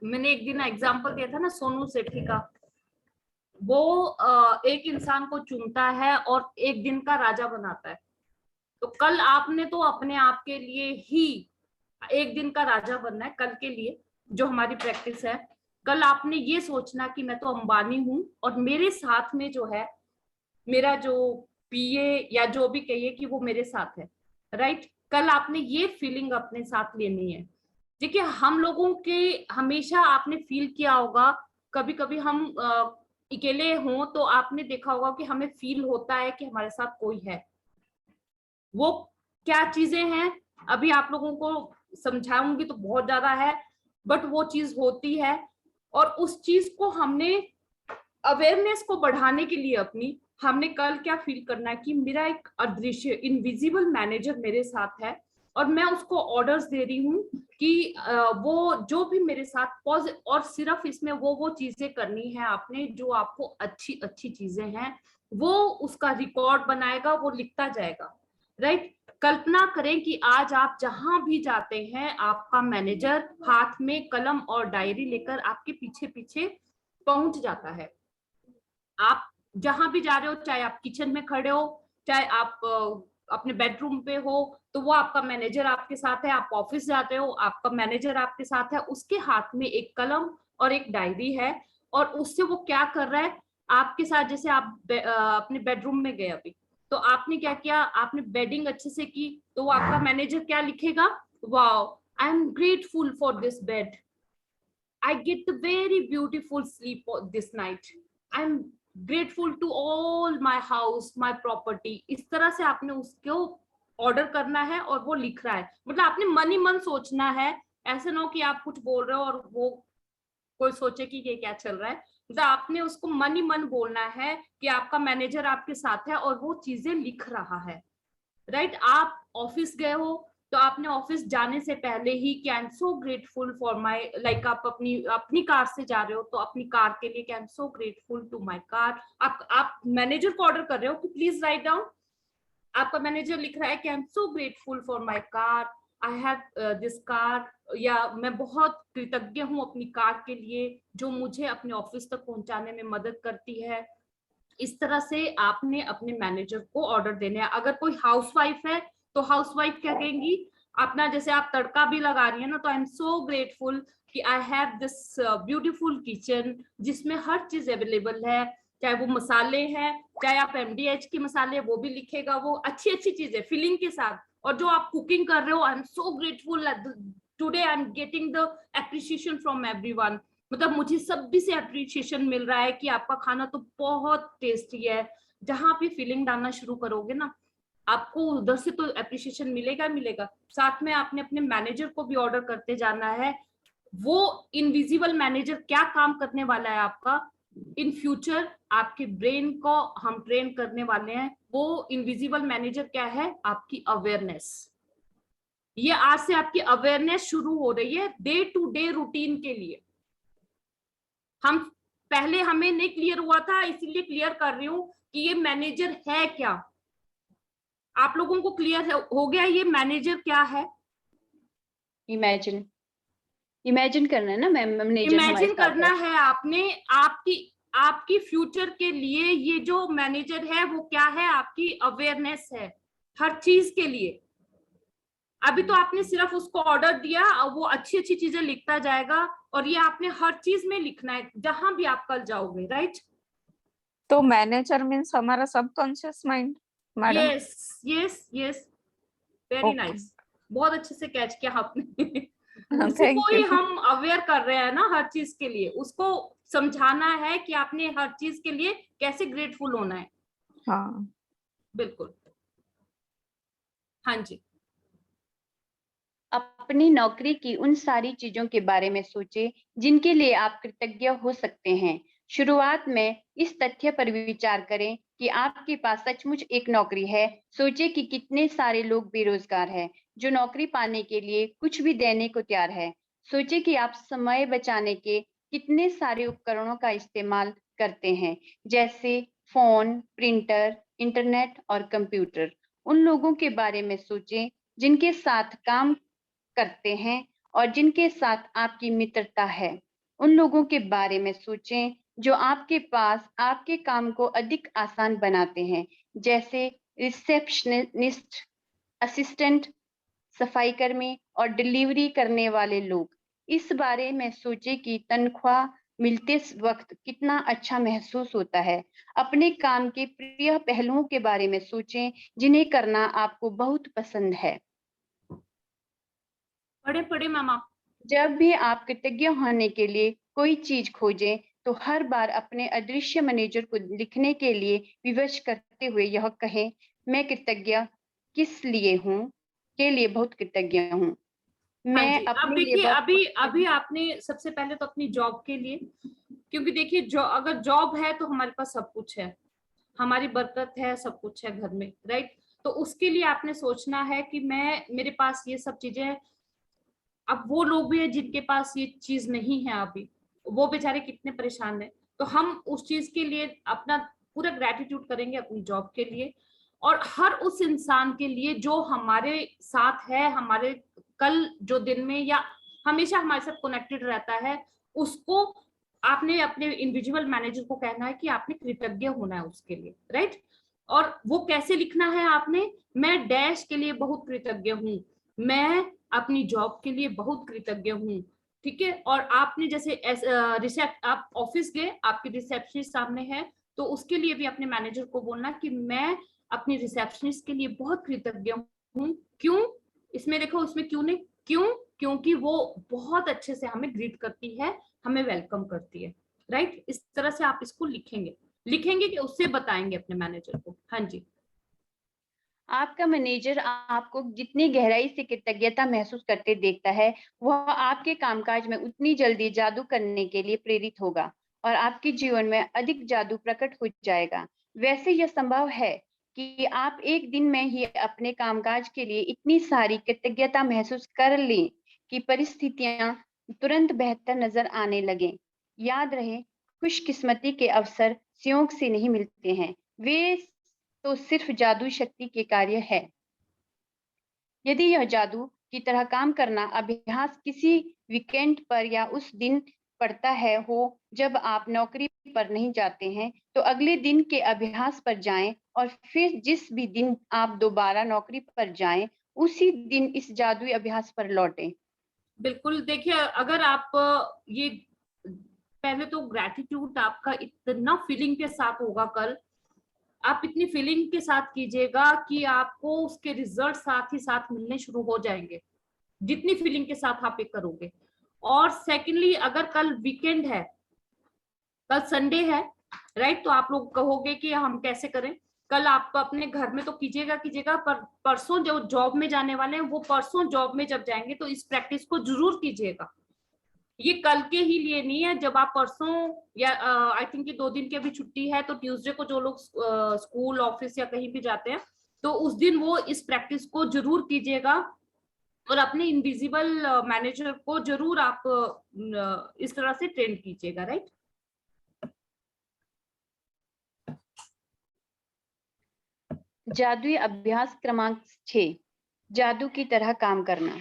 मैंने एक दिन एग्जाम्पल दिया था ना सोनू सेठी का, वो एक इंसान को चुनता है और एक दिन का राजा बनाता है। तो कल आपने तो अपने आप के लिए ही एक दिन का राजा बनना है, कल के लिए जो हमारी प्रैक्टिस है। कल आपने ये सोचना कि मैं तो अंबानी हूं, और मेरे साथ में जो है मेरा जो पीए या जो भी कहिए कि वो मेरे साथ है, राइट। कल आपने ये फीलिंग अपने साथ लेनी है। देखिए हम लोगों के, हमेशा आपने फील किया होगा, कभी कभी हम अकेले हों तो आपने देखा होगा कि हमें फील होता है कि हमारे साथ कोई है। वो क्या चीजें हैं, अभी आप लोगों को समझाऊंगी तो बहुत ज्यादा है। बट वो चीज होती है। और उस चीज को हमने अवेयरनेस को बढ़ाने के लिए अपनी, हमने कल क्या फील करना है कि मेरा एक अदृश्य इनविजिबल मैनेजर मेरे साथ है और मैं उसको ऑर्डर्स दे रही हूँ कि वो जो भी मेरे साथ और सिर्फ इसमें वो चीजें करनी है आपने जो आपको अच्छी अच्छी चीजें हैं, वो उसका रिकॉर्ड बनाएगा, वो लिखता जाएगा। राइट। कल्पना करें कि आज आप जहां भी जाते हैं आपका मैनेजर हाथ में कलम और डायरी लेकर आपके पीछे पीछे पहुंच जाता है। आप जहां भी जा रहे हो, चाहे आप किचन में खड़े हो, चाहे आप अपने बेडरूम पे हो, तो वो आपका मैनेजर आपके साथ है। आप ऑफिस जाते हो, आपका मैनेजर आपके साथ है, उसके हाथ में एक कलम और एक डायरी है। और उससे वो क्या कर रहा है आपके साथ, जैसे आप अपने बेडरूम में गए अभी, तो आपने क्या किया, आपने बेडिंग अच्छे से की, तो वो आपका मैनेजर क्या लिखेगा, wow, I am grateful for this bed, I get the very beautiful sleep this night. I'm grateful to all my house, my property. इस तरह से आपने उसको ऑर्डर करना है और वो लिख रहा है। मतलब आपने मन ही मन सोचना है, ऐसे ना हो कि आप कुछ बोल रहे हो और वो कोई सोचे कि ये क्या चल रहा है। मतलब आपने उसको मन ही मन बोलना है कि आपका मैनेजर आपके साथ है और वो चीजें लिख रहा है। राइट। आप ऑफिस गए हो तो आपने ऑफिस जाने से पहले ही कि I am so grateful for my, like आप अपनी कार से जा रहे हो तो अपनी कार के लिए कि I am so grateful to my car. आप मैनेजर को ऑर्डर कर रहे हो कि प्लीज राइट डाउन, आपका मैनेजर लिख रहा है कि I am so grateful for my car, I have this car, या मैं बहुत कृतज्ञ हूँ अपनी कार के लिए जो मुझे अपने ऑफिस तक पहुंचाने में मदद करती है। इस तरह से आपने अपने मैनेजर को ऑर्डर देने हैं। अगर कोई हाउसवाइफ है तो हाउसवाइफ क्या कहेंगी, अपना जैसे आप तड़का भी लगा रही है ना, तो आई एम सो ग्रेटफुल कि आई हैव दिस ब्यूटीफुल किचन जिसमें हर चीज अवेलेबल है, चाहे वो मसाले हैं, चाहे आप एमडीएच के मसाले, वो भी लिखेगा, वो अच्छी अच्छी चीजें फिलिंग के साथ। और जो आप कुकिंग कर रहे हो, आई am so grateful today I am getting the appreciation from everyone, मतलब मुझे सभी से अप्रिशिएशन मिल रहा है कि आपका खाना तो बहुत टेस्टी है। जहां आप ये फीलिंग डालना शुरू करोगे ना, आपको उधर से तो अप्रिशिएशन मिलेगा मिलेगा। साथ में आपने अपने मैनेजर को भी ऑर्डर करते जाना है। वो इनविजिबल मैनेजर क्या काम करने वाला है आपका इन फ्यूचर, आपके ब्रेन को हम ट्रेन करने वाले हैं। वो इनविजिबल मैनेजर क्या है, आपकी अवेयरनेस। ये आज से आपकी अवेयरनेस शुरू हो रही है डे टू डे रूटीन के लिए। हम पहले हमें नहीं क्लियर हुआ था, इसीलिए क्लियर कर रही हूं कि ये मैनेजर है क्या। आप लोगों को क्लियर हो गया ये मैनेजर क्या है? इमेजिन इमेजिन करना है ना मैम, मैनेजर हमारे इमेजिन साथ करना है। है आपने। आपकी आपकी फ्यूचर के लिए ये जो मैनेजर है वो क्या है, आपकी अवेयरनेस है हर चीज के लिए। अभी तो आपने सिर्फ उसको ऑर्डर दिया और वो अच्छी अच्छी चीजें लिखता जाएगा, और ये आपने हर चीज में लिखना है जहां भी आप कल जाओगे। राइट। तो मैनेजर मीन्स हमारा subconscious mind madam? Yes yes yes, very okay, nice, बहुत अच्छे से कैच किया आपने। उसी को थैंक ही यू। हम अवेयर कर रहे हैं ना हर चीज के लिए, उसको समझाना है कि आपने हर चीज के लिए कैसे ग्रेटफुल होना है। हाँ, बिल्कुल। हाँ जी। अपनी नौकरी की उन सारी चीजों के बारे में सोचें जिनके लिए आप कृतज्ञ हो सकते हैं। शुरुआत में इस तथ्य पर विचार करें कि आपके पास सचमुच एक नौकरी है। सोचें कि कितने सारे लोग बेरोजगार हैं जो नौकरी पाने के लिए कुछ भी देने को तैयार है। सोचें कि आप समय बचाने के कितने सारे उपकरणों का इस्तेमाल करते हैं, जैसे फोन, प्रिंटर, इंटरनेट और कंप्यूटर। उन लोगों के बारे में सोचें जिनके साथ काम करते हैं और जिनके साथ आपकी मित्रता है। उन लोगों के बारे में सोचें जो आपके पास आपके काम को अधिक आसान बनाते हैं, जैसे रिसेप्शनिस्ट, असिस्टेंट, सफाई कर्मी और डिलीवरी करने वाले लोग। इस बारे में सोचें कि तनख्वाह मिलते वक्त कितना अच्छा महसूस होता है। अपने काम के प्रिय पहलुओं के बारे में सोचें जिन्हें करना आपको बहुत पसंद है। पढ़े पढ़े मैम आप। जब भी आप कृतज्ञ होने के लिए कोई चीज खोजें, तो हर बार अपने अदृश्य मैनेजर को लिखने के लिए विवश करते हुए यह कहें, मैं कृतज्ञ किस लिए हूँ, के लिए बहुत कृतज्ञ हूँ। मैं हाँ जी, अब अपने लिए देखिए बहुत अभी अभी आपने सबसे पहले तो अपनी जॉब के लिए, क्योंकि देखिए अगर जॉब है तो हमारे पास सब कुछ है, हमारी बरकत है, सब कुछ है घर में, राइट। तो उसके लिए आपने सोचना है कि मेरे पास ये सब चीजें। अब वो लोग भी है जिनके पास ये चीज नहीं है अभी, वो बेचारे कितने परेशान है। तो हम उस चीज के लिए अपना पूरा ग्रेटिट्यूड करेंगे अपनी जॉब के लिए, और हर उस इंसान के लिए जो हमारे साथ है, हमारे कल जो दिन में या हमेशा हमारे साथ कनेक्टेड रहता है, उसको आपने अपने इंडिविजुअल मैनेजर को कहना है कि आपने कृतज्ञ होना है उसके लिए, राइट। और वो कैसे लिखना है आपने, मैं डैश के लिए बहुत कृतज्ञ हूँ, मैं अपनी जॉब के लिए बहुत कृतज्ञ हूँ, ठीक है। और आपने जैसे आप ऑफिस गए, आपकी रिसेप्शनिस्ट सामने है, तो उसके लिए भी अपने मैनेजर को बोलना कि मैं अपनी रिसेप्शनिस्ट के लिए बहुत कृतज्ञ हूँ। क्यों, इसमें देखो, उसमें क्यों नहीं, क्यों, क्योंकि वो बहुत अच्छे से हमें ग्रीट करती है, हमें वेलकम करती है, राइट। इस तरह से आप इसको लिखेंगे कि उससे बताएंगे अपने मैनेजर को। हाँ जी। आपका मैनेजर आपको जितनी गहराई से कृतज्ञता महसूस करते देखता है, वह आपके कामकाज में उतनी जल्दी जादू करने के लिए प्रेरित होगा और आपके जीवन में अधिक जादू प्रकट हो जाएगा। वैसे यह संभव है कि आप एक दिन में ही अपने कामकाज के लिए इतनी सारी कृतज्ञता महसूस कर लें कि परिस्थितियां तुरंत बेहतर नजर आने लगें। याद रहे, खुशकिस्मती के अवसर संयोग से नहीं मिलते हैं, वे तो सिर्फ जादू शक्ति के कार्य है। यदि यह जादू की तरह काम करना अभ्यास किसी वीकेंड पर या उस दिन पड़ता है हो जब आप नौकरी पर नहीं जाते हैं, तो अगले दिन के अभ्यास पर जाएं और फिर जिस भी दिन आप दोबारा नौकरी पर जाएं, उसी दिन इस जादुई अभ्यास पर लौटें। बिल्कुल, देखिए अगर आप ये, पहले तो ग्रेटिट्यूड आपका इतना फीलिंग के साथ होगा कल, आप इतनी फीलिंग के साथ कीजिएगा कि आपको उसके रिजल्ट साथ ही साथ मिलने शुरू हो जाएंगे, जितनी फीलिंग के साथ आप ये करोगे। और सेकेंडली, अगर कल वीकेंड है, कल संडे है, राइट, तो आप लोग कहोगे कि हम कैसे करें। कल आप अपने घर में तो कीजिएगा, पर परसों जो जॉब में जाने वाले हैं, वो परसों जॉब में जब जाएंगे तो इस प्रैक्टिस को जरूर कीजिएगा। ये कल के ही लिए नहीं है, जब आप परसों, या आई थिंक 2 दिन की अभी छुट्टी है, तो ट्यूसडे को जो लोग स्कूल ऑफिस या कहीं भी जाते हैं, तो उस दिन वो इस प्रैक्टिस को जरूर कीजिएगा। और अपने इनविजिबल मैनेजर को जरूर आप इस तरह से ट्रेन कीजिएगा, राइट। जादुई अभ्यास क्रमांक 6, जादू की तरह काम करना।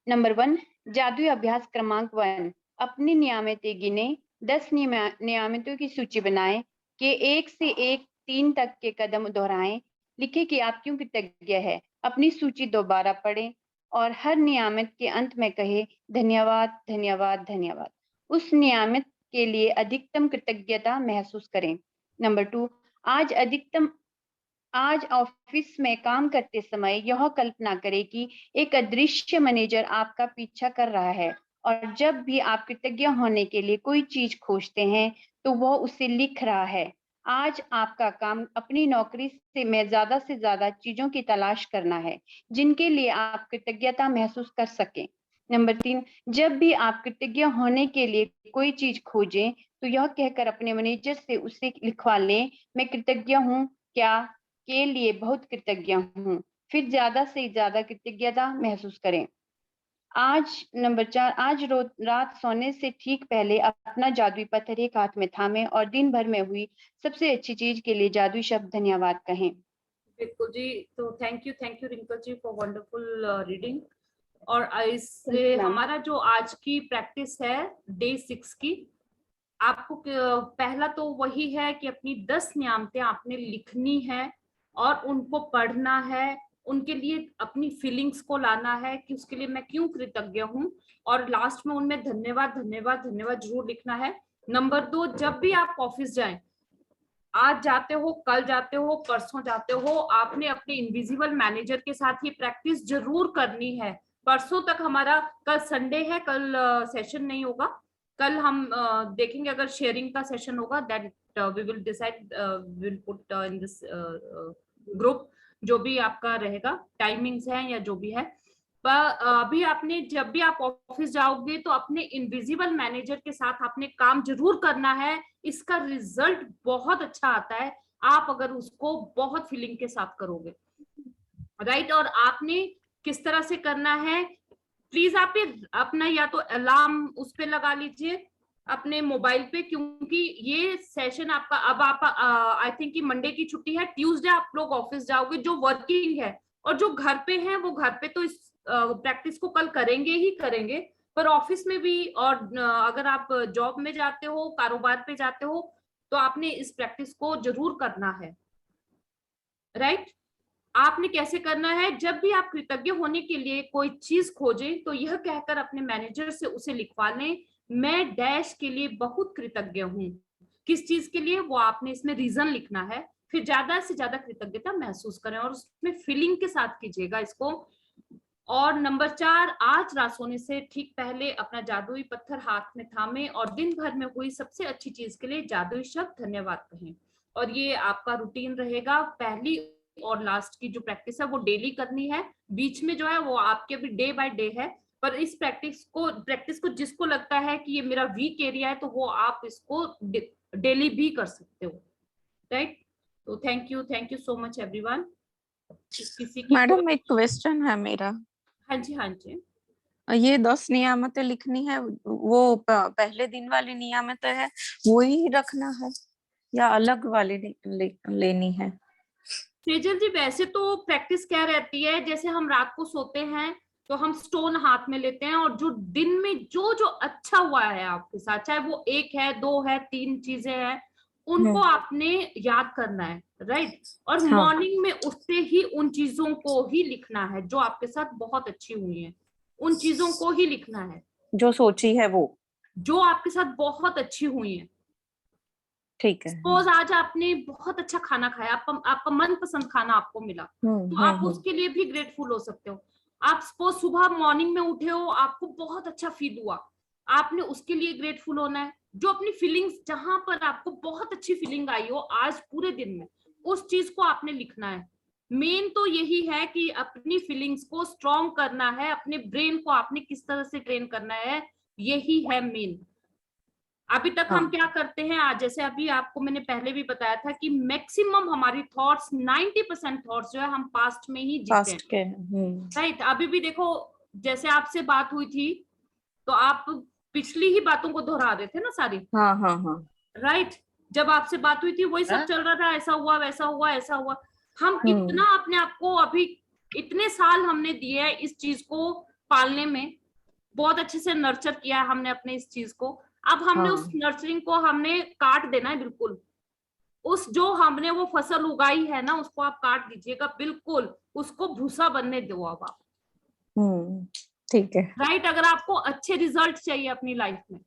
नंबर 1, जादुई अभ्यास क्रमांक 1, अपनी नियमितें गिने। 10 नियमितों की सूची बनाएं कि 1 से 3 तक के कदम दोहराएं। लिखें कि आप क्यों कृतज्ञ है। अपनी सूची दोबारा पढ़ें और हर नियमित के अंत में कहें धन्यवाद, धन्यवाद, धन्यवाद। उस नियमित के लिए अधिकतम कृतज्ञता महसूस करें। नंबर 2, आज ऑफिस में काम करते समय यह कल्पना करें कि एक अदृश्य मैनेजर आपका पीछा कर रहा है और जब भी आप कृतज्ञ होने के लिए कोई चीज खोजते हैं, तो वह उसे लिख रहा है। आज आपका काम अपनी नौकरी में ज्यादा से ज्यादा चीजों की तलाश करना है, जिनके लिए आप कृतज्ञता महसूस कर सकें। नंबर 3, जब भी आप कृतज्ञ होने के लिए कोई चीज खोजें, तो यह कहकर अपने मैनेजर से उसे लिखवा लें, मैं कृतज्ञ हूँ क्या के लिए बहुत कृतज्ञ हूँ। फिर ज्यादा से ज्यादा कृतज्ञता महसूस करें। नंबर 4, आज रात सोने से ठीक पहले अपना जादुई पत्थर एक हाथ में थामे और दिन भर में हुई सबसे अच्छी चीज के लिए जादुई शब्द धन्यवाद कहें। बिल्कुल जी। तो thank you Rinkal ji for wonderful reading. और इससे हमारा जो आज की प्रैक्टिस है डे 6 की, आपको पहला तो वही है कि अपनी 10 नियामतें आपने लिखनी है और उनको पढ़ना है, उनके लिए अपनी फीलिंग्स को लाना है कि उसके लिए मैं क्यों कृतज्ञ हूँ, और लास्ट में उनमें धन्यवाद, धन्यवाद, धन्यवाद जरूर लिखना है। नंबर 2, जब भी आप ऑफिस जाएं, आज जाते हो, कल जाते हो, परसों जाते हो, आपने अपने इनविजिबल मैनेजर के साथ ये प्रैक्टिस जरूर करनी है। परसों तक हमारा, कल संडे है, कल सेशन नहीं होगा, कल हम देखेंगे अगर शेयरिंग का सेशन होगा, that we will decide, will put in this group, जो भी आपका रहेगा, टाइमिंग्स है या जो भी है। अभी आपने जब भी आप ऑफिस जाओगे तो अपने इनविजिबल मैनेजर के साथ आपने काम जरूर करना है, इसका रिजल्ट बहुत अच्छा आता है आप अगर उसको बहुत फीलिंग के साथ करोगे, राइट। और आपने किस तरह से करना है, प्लीज आप ये अपना या तो अलार्म उस पे लगा लीजिए अपने मोबाइल पे, क्योंकि ये सेशन आपका अब आप आई थिंक कि मंडे की छुट्टी है, ट्यूसडे आप लोग ऑफिस जाओगे जो वर्किंग है, और जो घर पे हैं वो घर पे तो इस प्रैक्टिस को कल करेंगे ही करेंगे, पर ऑफिस में भी और अगर आप जॉब में जाते हो, कारोबार पे जाते हो, तो आपने इस प्रैक्टिस को जरूर करना है, राइट। आपने कैसे करना है, जब भी आप कृतज्ञ होने के लिए कोई चीज खोजें तो यह कहकर अपने मैनेजर से उसे लिखवा लें, मैं डैश के लिए बहुत कृतज्ञ हूँ। किस चीज के लिए, वो आपने इसमें रीजन लिखना है, फिर ज्यादा से ज्यादा कृतज्ञता महसूस करें और उसमें फीलिंग के साथ कीजिएगा इसको। और नंबर 4, आज रात सोने से ठीक पहले अपना जादुई पत्थर हाथ में थामे और दिन भर में हुई सबसे अच्छी चीज के लिए जादुई शब्द धन्यवाद कहें। और ये आपका रूटीन रहेगा, पहली और लास्ट की जो प्रैक्टिस है वो डेली करनी है, बीच में जो है वो आपके भी डे बाय डे है, पर इस प्रैक्टिस को जिसको लगता है कि ये मेरा वीक एरिया है तो वो आप इसको डेली भी कर सकते हो, राइट। तो thank you so much everyone. किसी की मैडम एक क्वेश्चन है मेरा, हाँ जी हाँ जी। ये 10 नियामतें लिखनी है, वो पहले दिन वाली नियामतें है वही रखना है या अलग वाली लेनी है? सेजल जी वैसे तो प्रैक्टिस क्या रहती है, जैसे हम रात को सोते हैं तो हम स्टोन हाथ में लेते हैं और जो दिन में जो जो अच्छा हुआ है आपके साथ, चाहे वो 1 है 2 है 3 चीजें हैं, उनको आपने याद करना है, राइट। और हाँ। मॉर्निंग में उठते ही उन चीजों को ही लिखना है जो आपके साथ बहुत अच्छी हुई है, उन चीजों को ही लिखना है जो सोची है वो, जो आपके साथ बहुत अच्छी हुई है। ठीक है। सपोज आज आपने बहुत अच्छा खाना खाया, आपका मनपसंद खाना आपको मिला, तो आप उसके लिए भी ग्रेटफुल हो सकते हो। आप सपोज सुबह मॉर्निंग में उठे हो, आपको बहुत अच्छा फील हुआ, आपने उसके लिए ग्रेटफुल होना है। जो अपनी फीलिंग्स, जहां पर आपको बहुत अच्छी फीलिंग आई हो आज पूरे दिन में, उस चीज को आपने लिखना है। मेन तो यही है कि अपनी फीलिंग्स को स्ट्रॉन्ग करना है, अपने ब्रेन को आपने किस तरह से ट्रेन करना है, यही है मेन। अभी तक हम क्या करते हैं, आज जैसे अभी आपको मैंने पहले भी बताया था कि मैक्सिमम हमारी थॉट्स 90% थॉट्स जो है हम पास्ट में ही जीते हैं, राइट। अभी भी देखो, जैसे आपसे बात हुई थी तो आप पिछली ही बातों को दोहरा रहे थे ना सारी, हाँ हाँ हाँ, राइट। जब आपसे बात हुई थी वही सब चल रहा था, ऐसा हुआ वैसा हुआ ऐसा हुआ। हम कितना अपने आप को, अभी इतने साल हमने दिए है इस चीज को पालने में, बहुत अच्छे से नर्चर किया है हमने अपने इस चीज को। अब हमने उस नर्चरिंग को हमने काट देना है बिल्कुल। उस जो हमने वो फसल उगाई है ना, उसको आप काट दीजिएगा बिल्कुल, उसको भूसा बनने दो अब आप, ठीक है, राइट। अगर आपको अच्छे रिजल्ट चाहिए अपनी लाइफ में,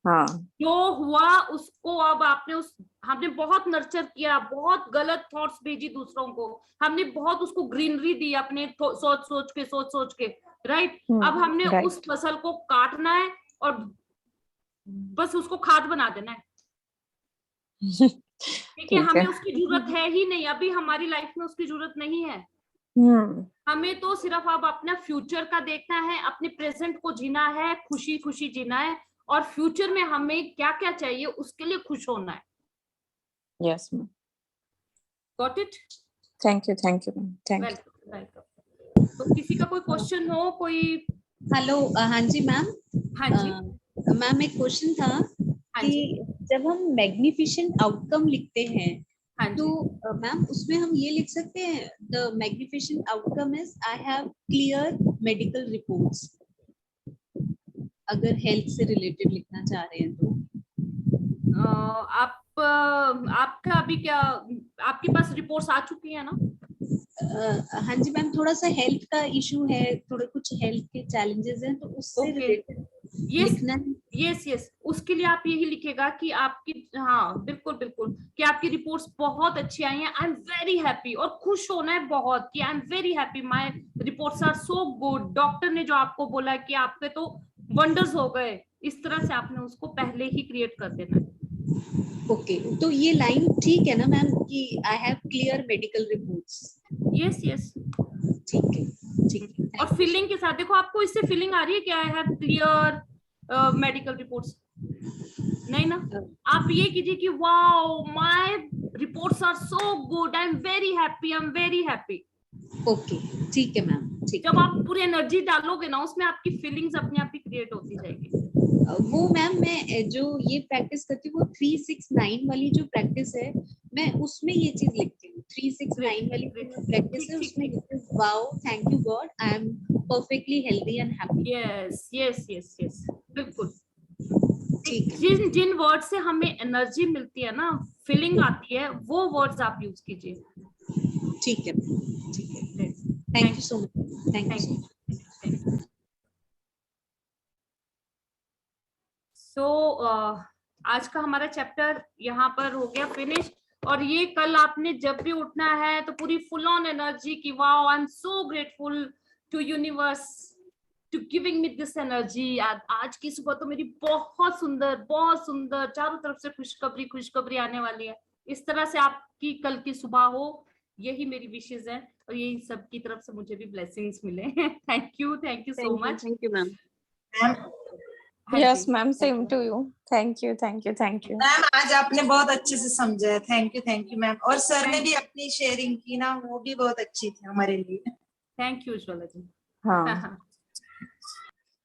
हाँ, जो हुआ उसको अब हमने बहुत नर्चर किया, बहुत गलत थॉट्स भेजी दूसरों को, हमने बहुत उसको ग्रीनरी दी अपने सोच सोच के, राइट। अब हमने उस फसल को काटना है और बस उसको खाद बना देना है, ठीक है। हमें उसकी जरूरत है ही नहीं, अभी हमारी लाइफ में उसकी जरूरत नहीं है। हमें तो सिर्फ अब अपना फ्यूचर का देखना है, अपने प्रेजेंट को जीना है, खुशी खुशी जीना है, और फ्यूचर में हमें क्या क्या चाहिए उसके लिए खुश होना है। Yes ma'am, got it. Thank you thank you, welcome. तो किसी का कोई क्वेश्चन हो, कोई? हेलो, हाँ जी मैम। हाँ जी मैम, एक क्वेश्चन था कि जब हम मैग्निफिसेंट आउटकम लिखते हैं, तो मैम उसमें हम ये लिख सकते हैं, the magnificent outcome is I have clear medical reports, अगर हेल्थ से रिलेटेड लिखना चाह रहे हैं तो? आपका अभी क्या, आपके पास रिपोर्ट्स आ चुकी है ना? हाँ जी मैम, थोड़ा सा हेल्थ का इशू है, थोड़े कुछ हेल्थ के चैलेंजेस हैं, तो उससे रिलेटेड लिखना है। यस, उसके लिए आप यही लिखेगा कि आपकी, हाँ बिल्कुल बिल्कुल, कि आपकी रिपोर्ट्स बहुत अच्छी आई हैं, आई एम वेरी हैप्पी, और खुश होना है बहुत कि I am very happy, my reports are so good, doctor ने जो आपको बोला कि आपके तो वंडर्स हो गए, इस तरह से आपने उसको पहले ही क्रिएट कर देना है। ओके, तो ये लाइन ठीक है ना मैम कि आई have clear medical reports? Yes, ठीक है। ठीक है। और फीलिंग के साथ देखो, आपको इससे फीलिंग आ रही है क्या? I have clear medical reports, नहीं ना? आप ये कीजिए कि wow my reports are so good, I am very happy, I am very happy. Okay, ठीक है मैम, ठीक जब है। आप पूरी एनर्जी डालोगे ना उसमें, आपकी फीलिंग्स अपने आप ही क्रिएट होती जाएगी। वो मैम मैं जो ये प्रैक्टिस करती हूँ, वो 369 वाली जो प्रैक्टिस है, मैं उसमें ये चीज लिखती हूँ। 369 वाली प्रैक्टिस है, उसमें लिखती हूँ wow thank you God, I am perfectly healthy and happy. Yes yes yes yes, बिल्कुल। ठीक है। जिन जिन वर्ड से हमें एनर्जी मिलती है ना, फीलिंग आती है, वो वर्ड्स आप यूज कीजिए। ठीक है, ठीक है। Thank you so much, thank you so much. So आज का हमारा चैप्टर यहाँ पर हो गया फिनिश। और ये कल आपने जब भी उठना है तो पूरी फुल ऑन एनर्जी की wow I am so grateful to universe to giving me this energy. आज की सुबह तो मेरी बहुत सुंदर चारों तरफ से खुशखबरी आने वाली है। इस तरह से आपकी कल की सुबह हो, यही मेरी विशेष है। और यही सबकी तरफ से मुझे भी ब्लेसिंग्स मिले। Thank you so much. Thank you ma'am. Yes ma'am, same to you. Thank you thank you thank you ma'am. आज आपने बहुत अच्छे से समझा है, थैंक यू मैम। और सर ने भी अपनी शेयरिंग की ना, वो भी बहुत अच्छी थी हमारे लिए। Thank you Jwala ji. हाँ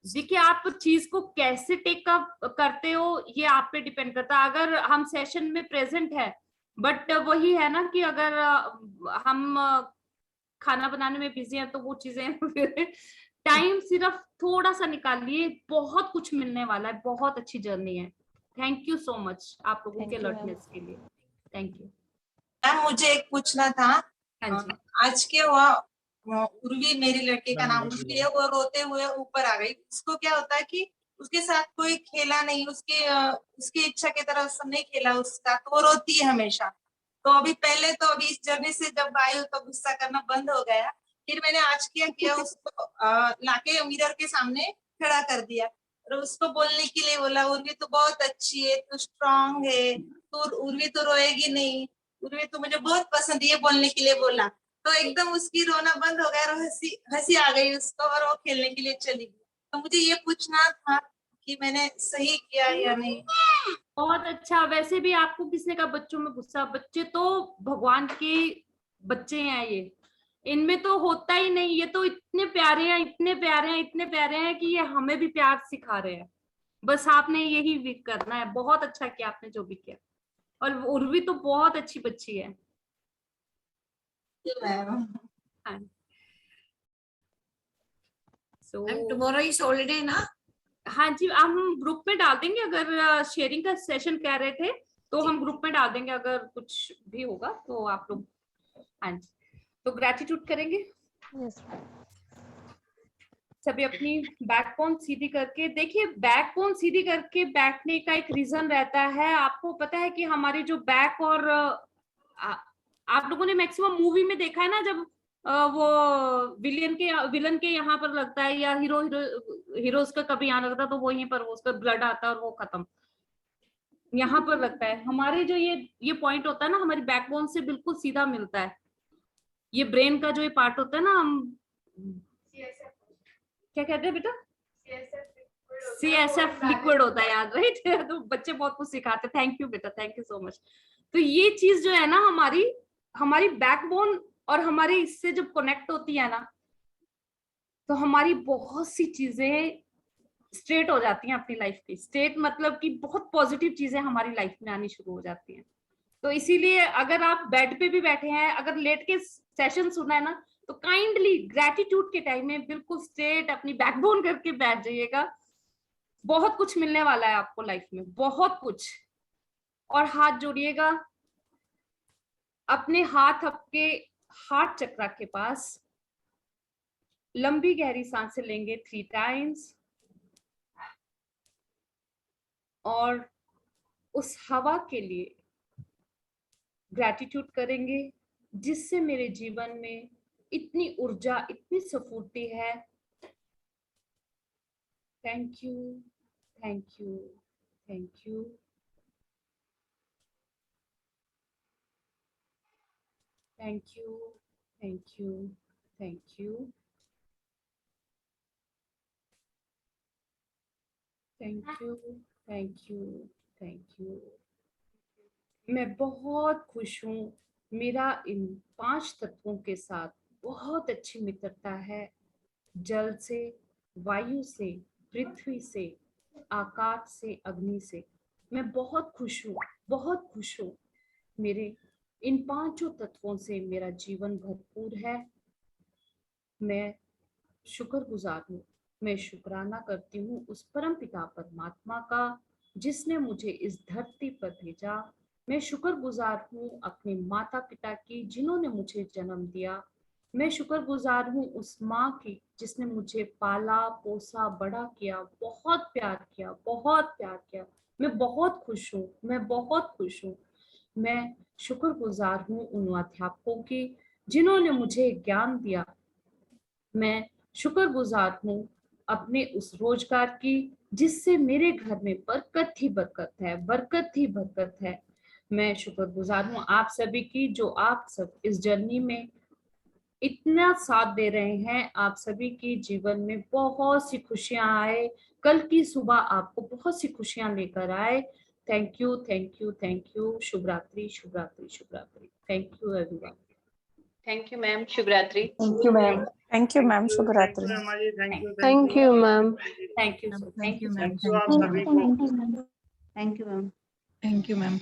देखिए, आप चीज को कैसे टेक अप करते हो ये आप पे डिपेंड करता है। अगर हम सेशन में प्रेजेंट है, बट वही है ना कि अगर हम खाना बनाने में बिजी हैं तो वो चीजें टाइम सिर्फ थोड़ा सा निकालिए, बहुत कुछ मिलने वाला है, बहुत अच्छी जर्नी है। थैंक यू सो मच आप लोगों के अलर्टनेस के लिए। Thank you ma'am. मुझे एक पूछना था। हाँ जी। आज के वो उर्वी, मेरी लड़के का नाम उर्वी है, वो रोते हुए ऊपर आ गई। उसको क्या होता है कि उसके साथ कोई खेला नहीं, उसकी इच्छा की तरह सब नहीं खेला उसका, तो वो रोती है हमेशा। तो अभी पहले तो अभी इस जर्नी से जब आई हो तो गुस्सा करना बंद हो गया। फिर मैंने आज क्या किया, उसको लाके मिरर के सामने खड़ा कर दिया और उसको बोलने के लिए बोला, उर्वी तो बहुत अच्छी है, तू स्ट्रांग है, तू उर्वी तो रोएगी नहीं, उर्वी तो मुझे बहुत पसंद है, ये बोलने के लिए बोला। तो एकदम उसकी रोना बंद हो गया और हंसी आ गई उसको, और वो खेलने के लिए चली गई। तो मुझे ये पूछना था कि मैंने सही किया या नहीं। बहुत अच्छा। वैसे भी आपको किसने कहा बच्चों में गुस्सा? बच्चे तो भगवान के बच्चे हैं, ये इनमें तो होता ही नहीं। ये तो इतने प्यारे हैं, इतने प्यारे हैं, इतने प्यारे हैं कि ये हमें भी प्यार सिखा रहे हैं। बस आपने यही भी करना है। बहुत अच्छा किया आपने जो भी किया। और उर्वी तो बहुत अच्छी बच्ची है। मैम हाँ। सो टुमारो इज हॉलीडे ना। हाँ जी, हम ग्रुप में डाल देंगे। अगर शेयरिंग का सेशन कह रहे थे तो हम ग्रुप में डाल देंगे, अगर कुछ भी होगा तो आप लोग। हाँ जी, तो ग्रेटिट्यूड करेंगे सभी। अपनी बैकबोन सीधी करके देखिए, बैकबोन सीधी करके बैठने का एक रीजन रहता है। आपको पता है कि हमारी जो बैक और आप लोगों ने मैक्सिमम मूवी में देखा है ना, जब वो विलन के यहाँ पर लगता है, या हीरोज का कभी यहाँ लगता है तो वो यहीं पर वो उसका ब्लड आता है और वो खत्म यहाँ पर लगता है। हमारे जो ये पॉइंट होता है ना, हमारी बैकबोन से बिल्कुल सीधा मिलता है। ये ब्रेन का जो ये पार्ट होता है ना, हम क्या कहते हैं बेटा? CSF लिक्विड होता है, याद राइट? तो बच्चे बहुत कुछ सिखाते हैं। थैंक यू बेटा, थैंक यू सो मच। तो ये चीज जो है ना, हमारी बैकबोन और हमारे इससे जब कनेक्ट होती है ना, तो हमारी बहुत सी चीजें स्ट्रेट हो जाती हैं अपनी लाइफ की। स्ट्रेट मतलब कि बहुत पॉजिटिव चीजें हमारी लाइफ में आनी शुरू हो जाती हैं। तो इसीलिए अगर आप बेड पे भी बैठे हैं, अगर लेट के सेशन सुना है ना, तो काइंडली ग्रेटिट्यूड के टाइम में बिल्कुल स्ट्रेट अपनी बैकबोन करके बैठ जाइएगा। बहुत कुछ मिलने वाला है आपको लाइफ में, बहुत कुछ। और हाथ जोड़िएगा, अपने हाथ आपके हार्ट चक्रा के पास। लंबी गहरी सांसें लेंगे 3 टाइम्स, और उस हवा के लिए ग्रेटिट्यूड करेंगे जिससे मेरे जीवन में इतनी ऊर्जा, इतनी स्फूर्ति है। Thank you thank you thank you. Thank you thank you thank you. Thank you, thank you, thank you. मैं बहुत खुश हूँ। मेरा इन 5 तत्वों के साथ बहुत अच्छी मित्रता है। जल से, वायु से, पृथ्वी से, आकाश से, अग्नि से। मैं बहुत खुश हूँ, बहुत खुश हूँ। मेरे इन 5 तत्वों से मेरा जीवन भरपूर है। मैं शुक्रगुजार हूँ। मैं शुक्राना करती हूँ उस परम पिता परमात्मा का जिसने मुझे इस धरती पर भेजा। मैं शुक्रगुजार हूँ अपने माता पिता की जिन्होंने मुझे जन्म दिया। मैं शुक्रगुजार हूँ उस माँ की जिसने मुझे पाला पोसा बड़ा किया, बहुत प्यार किया, बहुत प्यार किया। मैं बहुत खुश हूँ, मैं बहुत खुश हूँ। मैं शुक्रगुजार हूँ उन अध्यापकों की जिन्होंने मुझे ज्ञान दिया। मैं शुक्रगुजार हूँ अपने उस रोजगार की जिससे मेरे घर में बरकत ही बरकत है, बरकत ही बरकत है। मैं शुक्रगुजार हूँ आप सभी की जो आप सब इस जर्नी में इतना साथ दे रहे हैं। आप सभी की जीवन में बहुत सी खुशियां आए, कल की सुबह आपको बहुत सी खुशियां लेकर आए। Thank you, thank you, thank you. शुभ रात्रि, शुभ रात्रि, शुभ रात्रि। Thank you everyone. Thank you ma'am, शुभ रात्रि। Thank you ma'am. Thank you ma'am, शुभ रात्रि। Thank you ma'am. Thank you sir, thank you sir. Thank you आप सभी को। Thank you ma'am. Thank you ma'am.